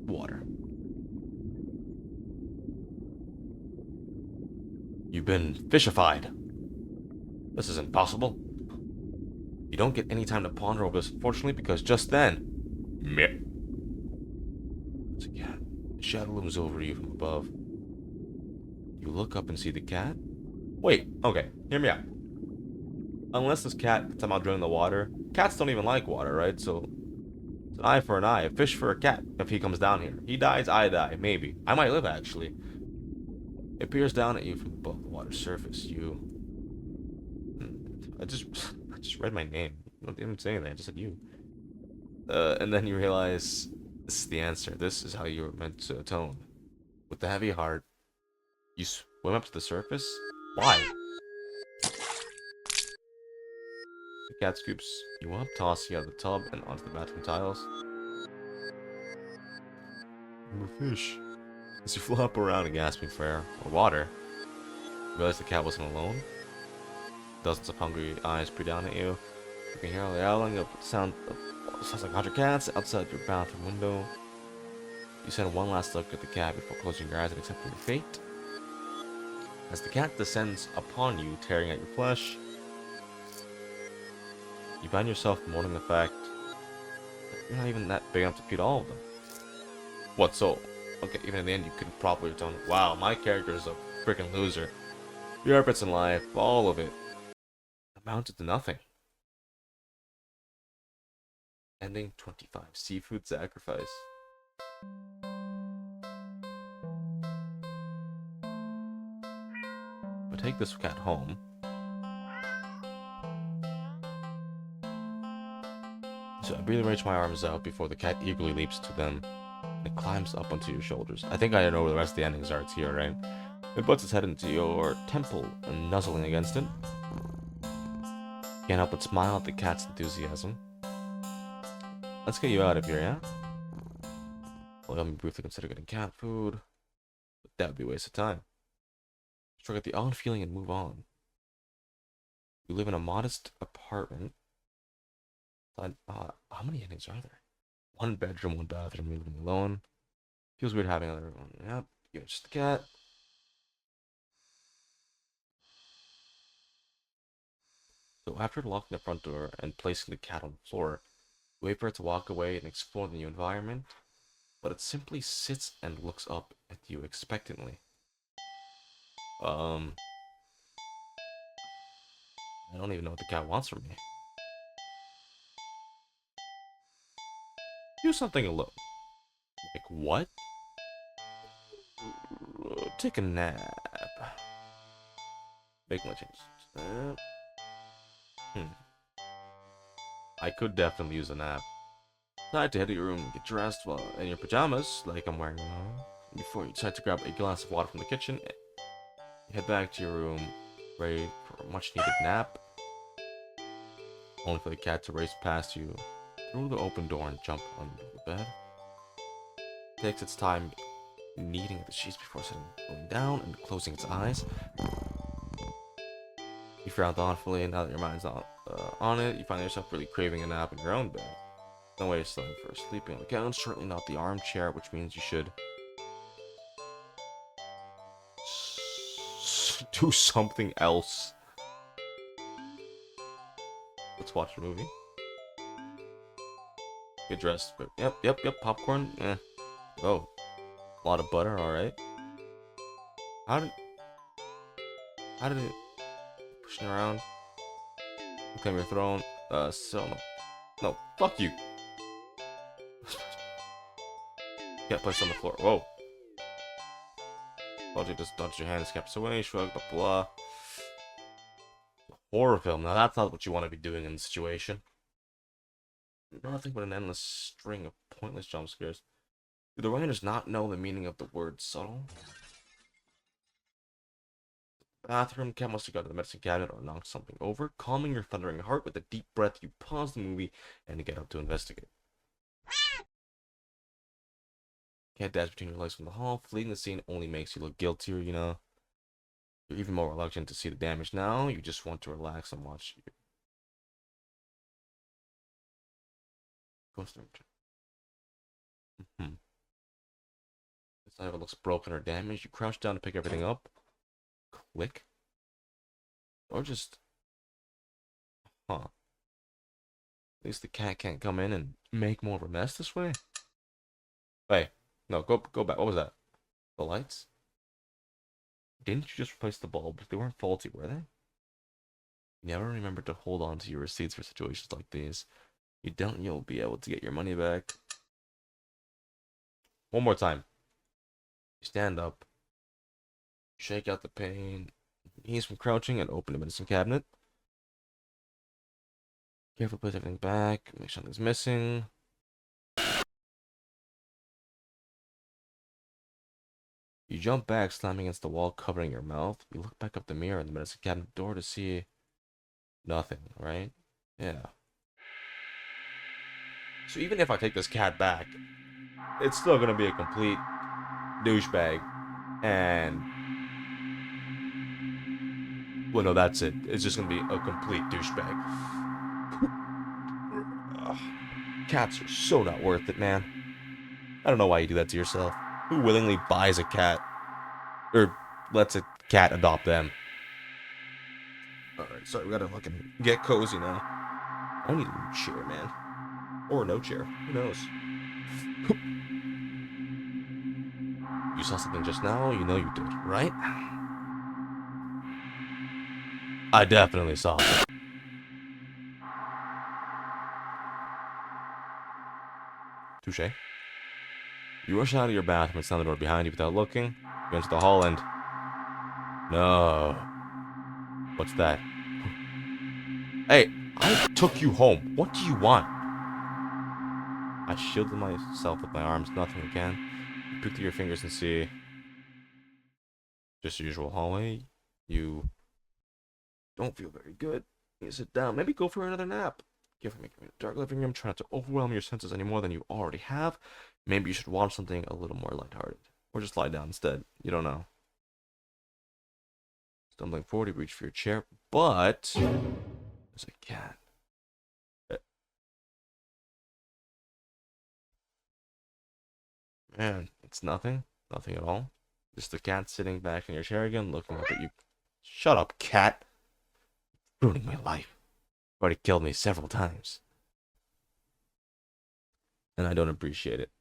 Water. You've been fishified. This is impossible. You don't get any time to ponder over this, unfortunately, because just then, meh. Once again, a shadow looms over you from above. You look up and see the cat. Wait, okay, hear me out. Unless this cat somehow drowned in the water, cats don't even like water, right? So it's an eye for an eye, a fish for a cat. If he comes down here, he dies, I die, maybe. I might live actually. It peers down at you from above the water's surface. I just read my name. I didn't even say anything. I just said you. And then you realize this is the answer. This is how you were meant to atone. With the heavy heart, you swim up to the surface. Why? The cat scoops you up, tossing you out of the tub and onto the bathroom tiles. I'm a fish. As you flop around and gasping for air or water, you realize the cat wasn't alone. Dozens of hungry eyes peer down at you. You can hear all the howling of sounds like 100 cats outside your bathroom window. You send one last look at the cat before closing your eyes and accepting your fate. As the cat descends upon you, tearing at your flesh, you find yourself mourning the fact that you're not even that big enough to feed all of them. What so? Okay, even in the end, you could probably have done, wow, my character is a freaking loser. Your efforts in life, all of it, amounted to nothing. Ending 25. Seafood sacrifice. But take this cat home. So I barely reach my arms out before the cat eagerly leaps to them. It climbs up onto your shoulders. I think I know where the rest of the endings are. It's here, right? It butts its head into your temple and nuzzling against it. Can't help but smile at the cat's enthusiasm. Let's get you out of here, yeah? Well, let me briefly consider getting cat food. But that would be a waste of time. Just forget the odd feeling and move on. You live in a modest apartment. How many endings are there? 1 bedroom, 1 bathroom, you're living alone. Feels weird having another one. Yep, you're just a cat. So after locking the front door and placing the cat on the floor, you wait for it to walk away and explore the new environment, but it simply sits and looks up at you expectantly. I don't even know what the cat wants from me. Do something alone. Like what? Take a nap. Make my changes. I could definitely use a nap. Decide to head to your room and get dressed while in your pajamas, like I'm wearing now. Before you decide to grab a glass of water from the kitchen, you head back to your room, ready for a much needed nap. Only for the cat to race past you through the open door and jump under the bed. It takes its time kneading at the sheets before settling down and closing its eyes. You frown thoughtfully, and now that your mind's not on it, you find yourself really craving a nap in your own bed. No way of studying for sleeping on the couch, certainly not the armchair, which means you should do something else. Let's watch a movie. Get dressed. Yep. Popcorn. Oh, a lot of butter. All right. How did it pushing around? Claim your throne. No. Fuck you. Get placed on the floor. Whoa. Well, you just dodged your hand, escaped away, shrugged, blah blah. Horror film. Now that's not what you want to be doing in the situation. Nothing but an endless string of pointless jump scares. Do the writers not know the meaning of the word subtle? Bathroom, cat must have gone to the medicine cabinet or knocked something over. Calming your thundering heart with a deep breath, you pause the movie and get up to investigate. Cat dash between your legs from the hall. Fleeing the scene only makes you look guiltier, you know. You're even more reluctant to see the damage now. You just want to relax and watch. Ghost Orchard. This either looks broken or damaged. You crouch down to pick everything up. Click. Or just... At least the cat can't come in and make more of a mess this way. Hey, no, go back. What was that? The lights? Didn't you just replace the bulbs? They weren't faulty, were they? You never remember to hold on to your receipts for situations like these. You don't, you'll be able to get your money back. One more time. You stand up. Shake out the pain. Ease from crouching and open the medicine cabinet. Carefully place everything back. Make sure nothing's missing. You jump back, slamming against the wall, covering your mouth. You look back up the mirror in the medicine cabinet door to see nothing, right? Yeah. So even if I take this cat back, it's still gonna be a complete douchebag. And well, no, that's it. It's just gonna be a complete douchebag. Cats are so not worth it, man. I don't know why you do that to yourself. Who willingly buys a cat? Or lets a cat adopt them? Alright, sorry, we gotta fucking get cozy now. I need a new chair, man. Or no chair. Who knows? You saw something just now? You know you did, right? I definitely saw it. Touché. You rush out of your bathroom and slam the door behind you without looking. You enter the hall and... No. What's that? Hey, I took you home. What do you want? I shielded myself with my arms. Nothing again. You peek through your fingers and see just the usual hallway. You don't feel very good. You sit down. Maybe go for another nap. Give me a dark living room. Try not to overwhelm your senses any more than you already have. Maybe you should watch something a little more lighthearted. Or just lie down instead. You don't know. Stumbling forward, you reach for your chair, but there's a cat. Man, it's nothing. Nothing at all. Just the cat sitting back in your chair again, looking up at you. Shut up, cat. Ruining my life. Already killed me several times. And I don't appreciate it.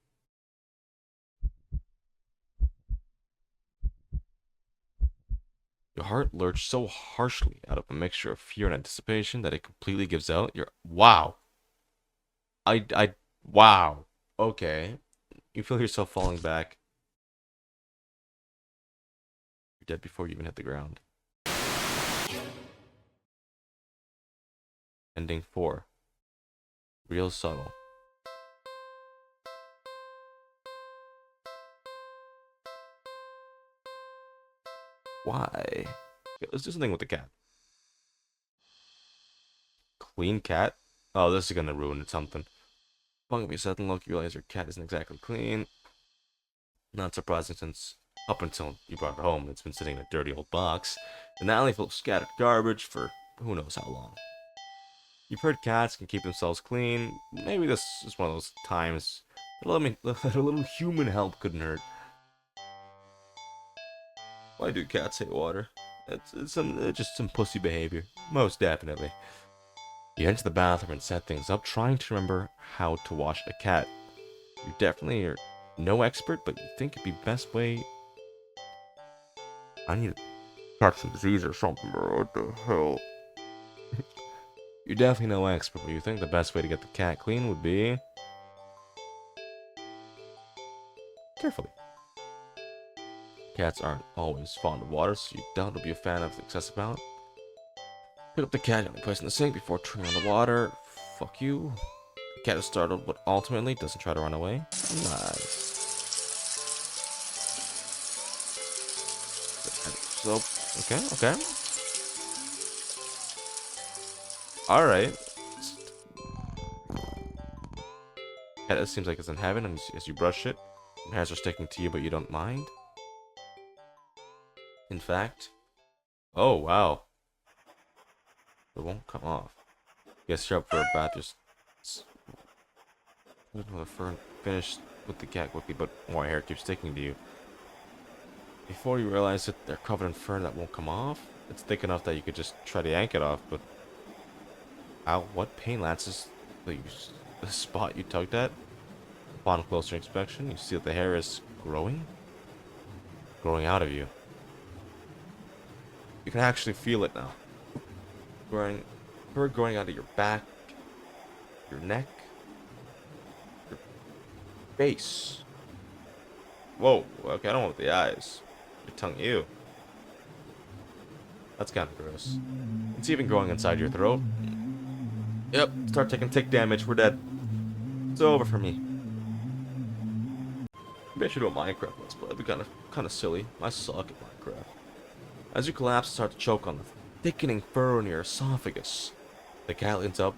Your heart lurched so harshly out of a mixture of fear and anticipation that it completely gives out. You're wow. Wow. Okay. You feel yourself falling back. You're dead before you even hit the ground. Ending 4. Real subtle. Why? Okay, let's do something with the cat. Clean cat? Oh, this is gonna ruin something. Upon giving a sudden look, you realize your cat isn't exactly clean. Not surprising since up until you brought it home, it's been sitting in a dirty old box, an alley full of scattered garbage for who knows how long. You've heard cats can keep themselves clean. Maybe this is one of those times that a little human help couldn't hurt. Why do cats hate water? It's just some pussy behavior. Most definitely. You enter the bathroom and set things up, trying to remember how to wash a cat. You definitely are no expert, but you think it'd be best way. I need to catch some disease or something, bro. What the hell? You're definitely no expert, but you think the best way to get the cat clean would be carefully. Cats aren't always fond of water, so you doubt it'll be a fan of the excessive amount. Pick up the cat, gently place in the sink before turning on the water. Fuck you. The cat is startled, but ultimately doesn't try to run away. Nice. So, okay. Alright. Cat, it seems like it's in heaven, and as you brush it, your hairs are sticking to you, but you don't mind. In fact, oh wow, it won't come off. Guess you're up for a bath. Just the fur finished with the cat quickly, but more hair keeps sticking to you. Before you realize it, they're covered in fur that won't come off. It's thick enough that you could just try to yank it off, but ow, what pain lances the spot you tugged at? Upon closer inspection, you see that the hair is growing out of you. You can actually feel it now. Fur growing out of your back, your neck, your face. Whoa, okay, I don't want the eyes. Your tongue, ew. That's kind of gross. It's even growing inside your throat. Yep, start taking tick damage, we're dead. It's over for me. Maybe I should do a Minecraft let's play. It'd be kind of silly. I suck at Minecraft. As you collapse, start to choke on the thickening fur in your esophagus. The cat leans up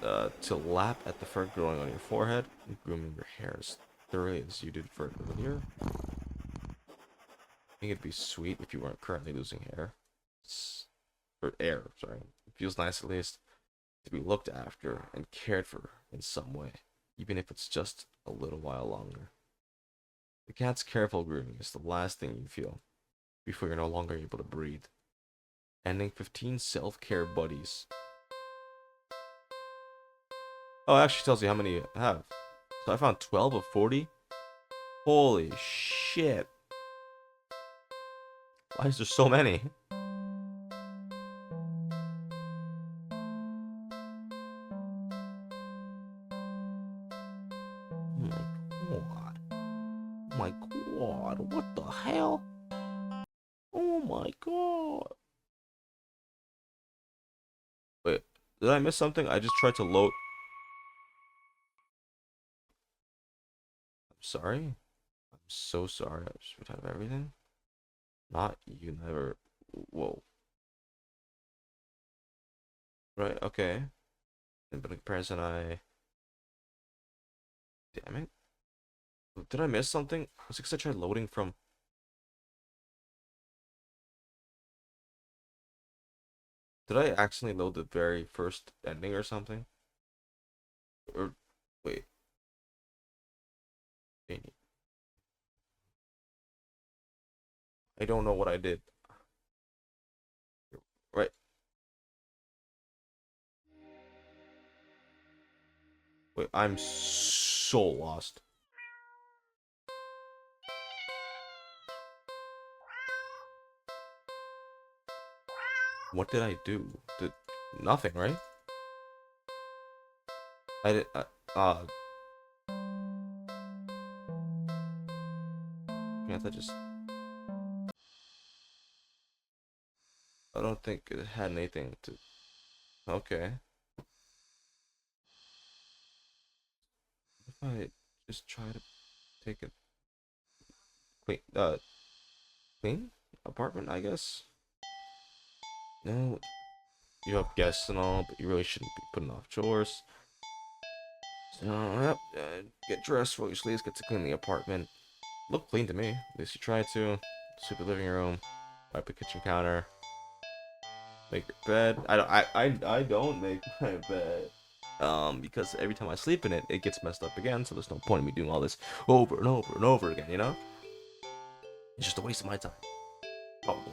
to lap at the fur growing on your forehead, grooming your hair as thoroughly as you did for it earlier. I think it'd be sweet if you weren't currently losing hair. Or air, sorry. It feels nice at least to be looked after and cared for in some way, even if it's just a little while longer. The cat's careful grooming is the last thing you feel before you're no longer able to breathe. Ending 15 self-care buddies. Oh, it actually tells you how many you have. So I found 12 of 40. Holy shit. Why is there so many? Oh my god, what the hell? Oh my god. Wait, did I miss something? I just tried to load. sorry. I'm so sorry. I just out of everything. Not you never. Whoa. Right, okay. But in comparison, damn it. Did I miss something? Was it because I tried loading from. Did I accidentally load the very first ending or something? Or. Wait. I don't know what I did. Right. Wait, I'm so lost. What did I do? Did nothing, right? I did. Uh, yeah, that just. I don't think it had anything to. Okay. If I just try to take a clean, clean apartment, I guess. No, you have guests and all, but you really shouldn't be putting off chores. So, yep, get dressed while you sleep. Get to clean the apartment. Look clean to me. At least you try to. Sweep the living room. Wipe the kitchen counter. Make your bed. I don't make my bed. Because every time I sleep in it, it gets messed up again. So there's no point in me doing all this over and over and over again. You know? It's just a waste of my time. Probably.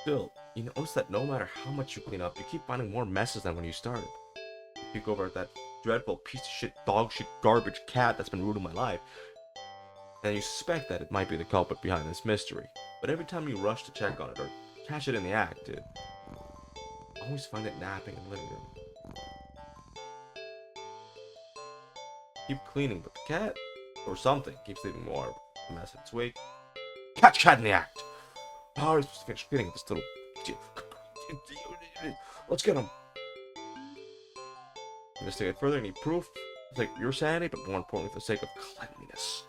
Still, you notice that no matter how much you clean up, you keep finding more messes than when you started. You peek over at that dreadful piece of shit, dog shit, garbage cat that's been ruining my life, and you suspect that it might be the culprit behind this mystery. But every time you rush to check on it or catch it in the act, dude, I always find it napping in the living room. Keep cleaning, but the cat, or something, keeps leaving more mess in its wake. Catch cat in the act! How are you supposed to finish cleaning this little... Let's get him! Investigate further, need proof? It's like your sanity, but more importantly, for the sake of cleanliness.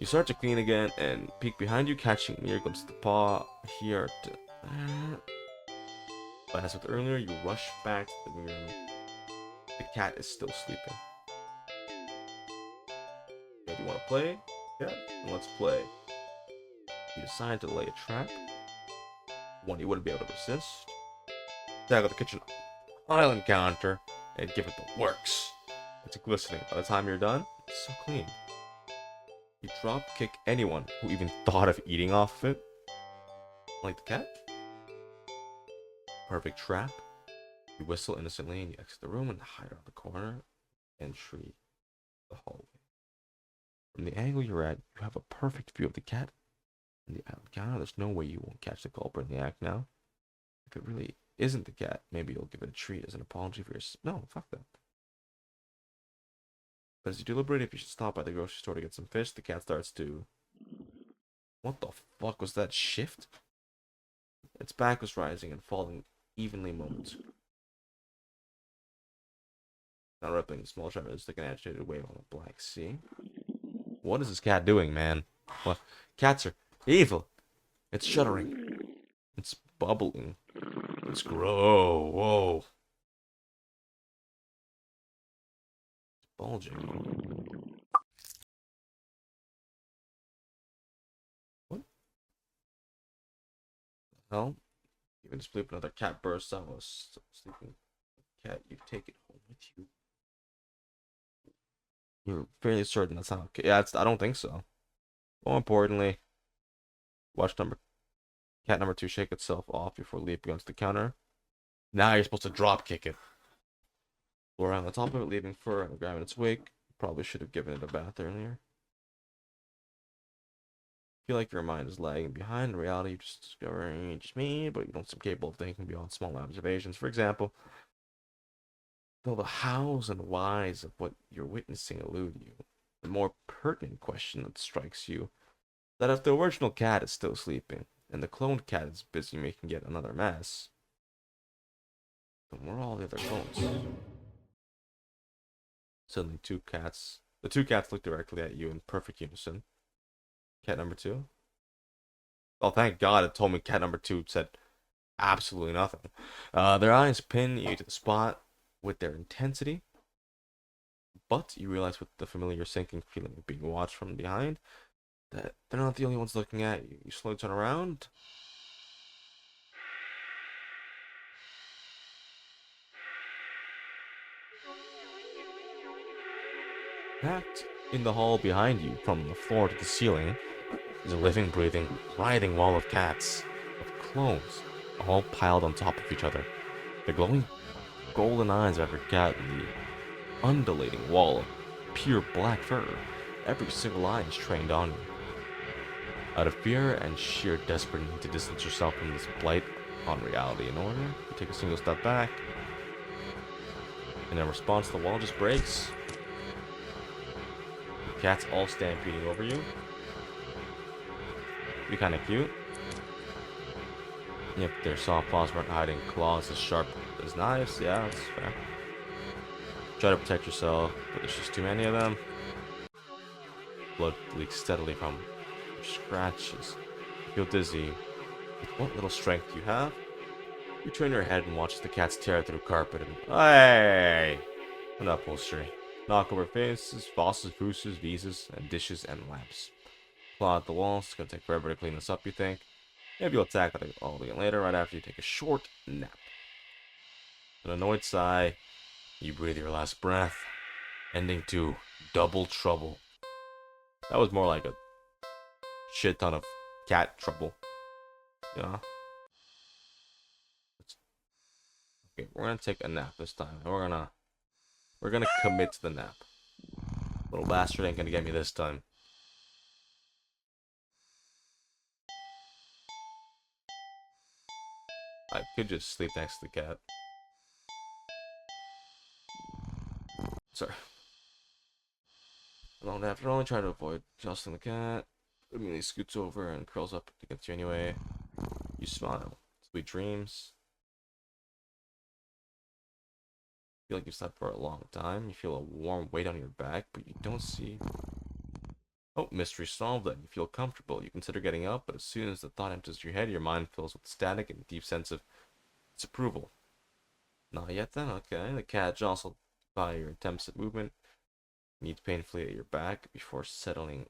You start to clean again, and peek behind you, catching near glimpse of the paw here. But as with earlier, you rush back to the living room. The cat is still sleeping. If you want to play? Yeah, let's play. You decide to lay a trap. One you wouldn't be able to resist. Tag on the kitchen island counter and give it the works. It's glistening. By the time you're done, it's so clean. You drop kick anyone who even thought of eating off of it. Like the cat. Perfect trap. You whistle innocently and you exit the room and hide around the corner. Entry the hallway. From the angle you're at, you have a perfect view of the cat and the island counter. There's no way you won't catch the culprit in the act now. If it really isn't the cat, maybe you'll give it a treat as an apology for your... No, fuck that. But as you deliberate if you should stop by the grocery store to get some fish, the cat starts to... What the fuck was that shift? Its back was rising and falling evenly moments. Not rippling the small tremor is like an agitated wave on the Black Sea. What is this cat doing, man? What? Cats are evil. It's shuddering. It's bubbling. It's grow. Whoa. It's bulging. What the hell? Even sleep, another cat bursts out while sleeping. Cat, you take it home with you. You're fairly certain that's not okay. Yeah, I don't think so. More importantly, watch cat number 2 shake itself off before leaping onto the counter. Now you're supposed to drop kick it. Go around the top of it, leaving fur and grabbing its wake. Probably should have given it a bath earlier. Feel like your mind is lagging behind. In reality, you just discovering it's me, but you don't seem capable of thinking beyond small observations. For example, though the hows and whys of what you're witnessing elude you, the more pertinent question that strikes you that if the original cat is still sleeping and the cloned cat is busy making yet another mess, then where are all the other clones? Suddenly, two cats The two cats look directly at you in perfect unison. Cat number two. Oh, thank God it told me cat number two said absolutely nothing. Their eyes pin you to the spot with their intensity, but you realize with the familiar sinking feeling of being watched from behind that they're not the only ones looking at you. You slowly turn around. Packed in the hall behind you, from the floor to the ceiling, is a living, breathing, writhing wall of cats, of clones, all piled on top of each other. The glowing golden eyes of every cat in the undulating wall of pure black fur. Every single eye is trained on you. Out of fear and sheer desperate need to distance yourself from this blight on reality in order, you take a single step back, and in response, the wall just breaks. The cats all stampeding over you. Be kind of cute. Yep, their soft paws weren't hiding claws as sharp as knives. Yeah, that's fair. Try to protect yourself, but there's just too many of them. Blood leaks steadily from your scratches. You feel dizzy. With what little strength you have, you turn your head and watch the cats tear through carpet and hey, an upholstery. Knock over faces, vases, boosters, visas, and dishes and lamps. Claw at the walls. It's gonna take forever to clean this up, you think. Maybe you'll tackle it all again later, right after you take a short nap. An annoyed sigh, you breathe your last breath, ending to double trouble. That was more like a shit ton of cat trouble. Yeah. Okay, we're gonna take a nap this time. We're gonna commit to the nap. Little bastard ain't gonna get me this time. I could just sleep next to the cat. Sorry. Long after only try to avoid jostling the cat. Immediately scoots over and curls up against you anyway. You smile. Sweet dreams. You feel like you've slept for a long time. You feel a warm weight on your back, but you don't see. Oh, mystery solved then. You feel comfortable. You consider getting up, but as soon as the thought enters your head, your mind fills with static and a deep sense of disapproval. Not yet then? Okay. The cat jostled by your attempts at movement, kneads painfully at your back before settling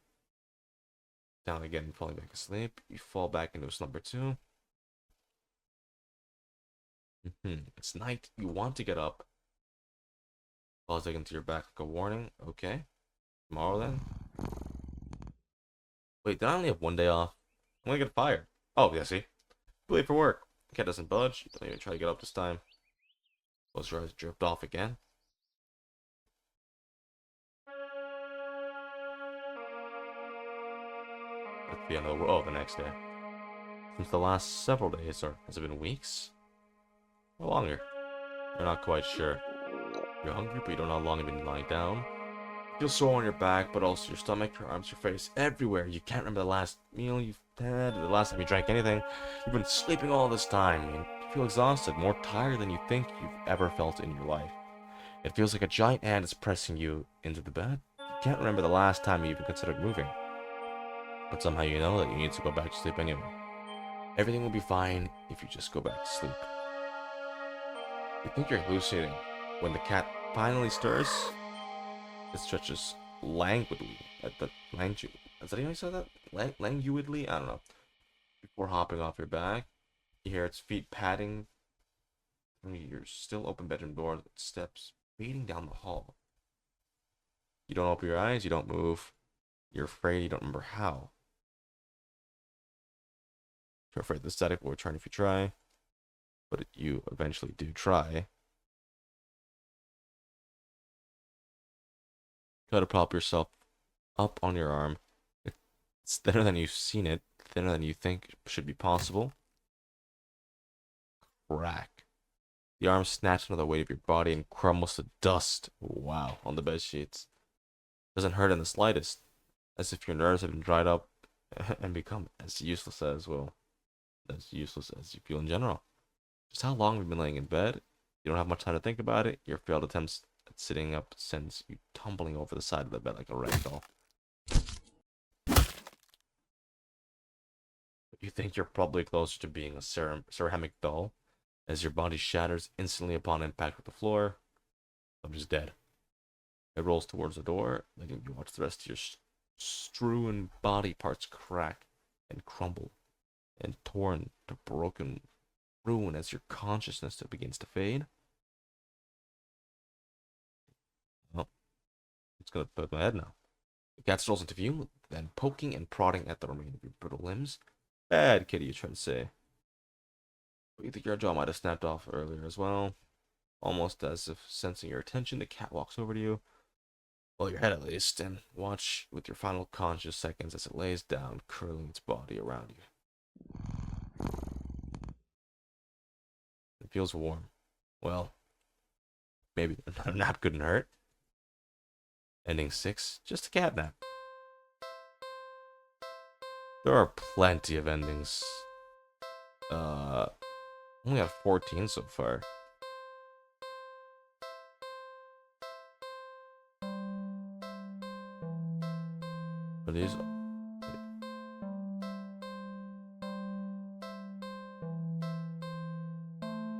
down again and falling back asleep. You fall back into slumber too. It's night. You want to get up. Claws dig into your back like a warning. Okay. Tomorrow then? Wait, did I only have one day off? I'm gonna get fired. Oh, yeah, see? Too late for work. Cat doesn't budge. Don't even try to get up this time. Close your eyes, drift off again. At the end of the world, the next day. Since the last several days, or has it been weeks? Or longer? You're not quite sure. You're hungry, but you don't know how long you've been lying down. You feel sore on your back, but also your stomach, your arms, your face, everywhere. You can't remember the last meal you've had, the last time you drank anything. You've been sleeping all this time, and you feel exhausted, more tired than you think you've ever felt in your life. It feels like a giant hand is pressing you into the bed. You can't remember the last time you even considered moving. But somehow you know that you need to go back to sleep anyway. Everything will be fine if you just go back to sleep. You think you're hallucinating when the cat finally stirs. It stretches languidly at the is that how you say that? Languidly? I don't know. Before hopping off your back, you hear its feet padding through your still open bedroom door with steps fading down the hall. You don't open your eyes, you don't move. You're afraid you don't remember how. You're afraid the static will return if you try. But you eventually do try. Try to prop yourself up on your arm. It's thinner than you've seen it, thinner than you think should be possible. Crack. The arm snatches under the weight of your body and crumbles to dust. Wow, on the bed sheets. Doesn't hurt in the slightest, as if your nerves have been dried up and become as useless as you feel in general. Just how long have you been laying in bed? You don't have much time to think about it. Your failed attempts sitting up sends you tumbling over the side of the bed like a ragdoll. You think you're probably closer to being a ceramic doll as your body shatters instantly upon impact with the floor. I'm just dead. It rolls towards the door, letting you watch the rest of your strewn body parts crack and crumble and torn to broken ruin as your consciousness begins to fade. Oh, it's gonna put my head now. The cat strolls into view, then poking and prodding at the remaining of your brittle limbs. Bad kitty, you try to say. But you think your jaw might have snapped off earlier as well. Almost as if sensing your attention, the cat walks over to you. Well, your head at least, and watch with your final conscious seconds as it lays down, curling its body around you. It feels warm. Well, maybe a nap couldn't hurt. Ending 6, just a cat nap. There are plenty of endings. Only have 14 so far. But these.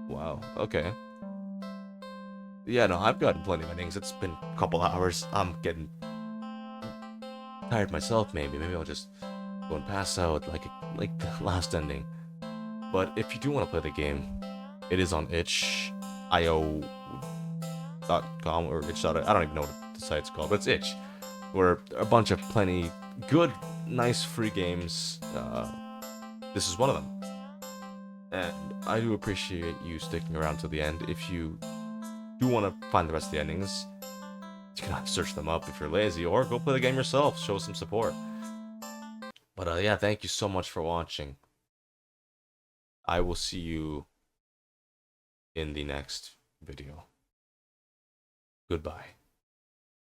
Wow. Okay. Yeah, no, I've gotten plenty of endings. It's been a couple hours. I'm getting tired myself. Maybe I'll just go and pass out like the last ending. But if you do want to play the game, it is on itch.io.com or itch.io. I don't even know what the site's called, but it's itch, where a bunch of plenty good, nice free games. This is one of them. And I do appreciate you sticking around to the end. If you do want to find the rest of the endings, you can search them up if you're lazy, or go play the game yourself, show some support. But yeah, thank you so much for watching. I will see you in the next video. Goodbye.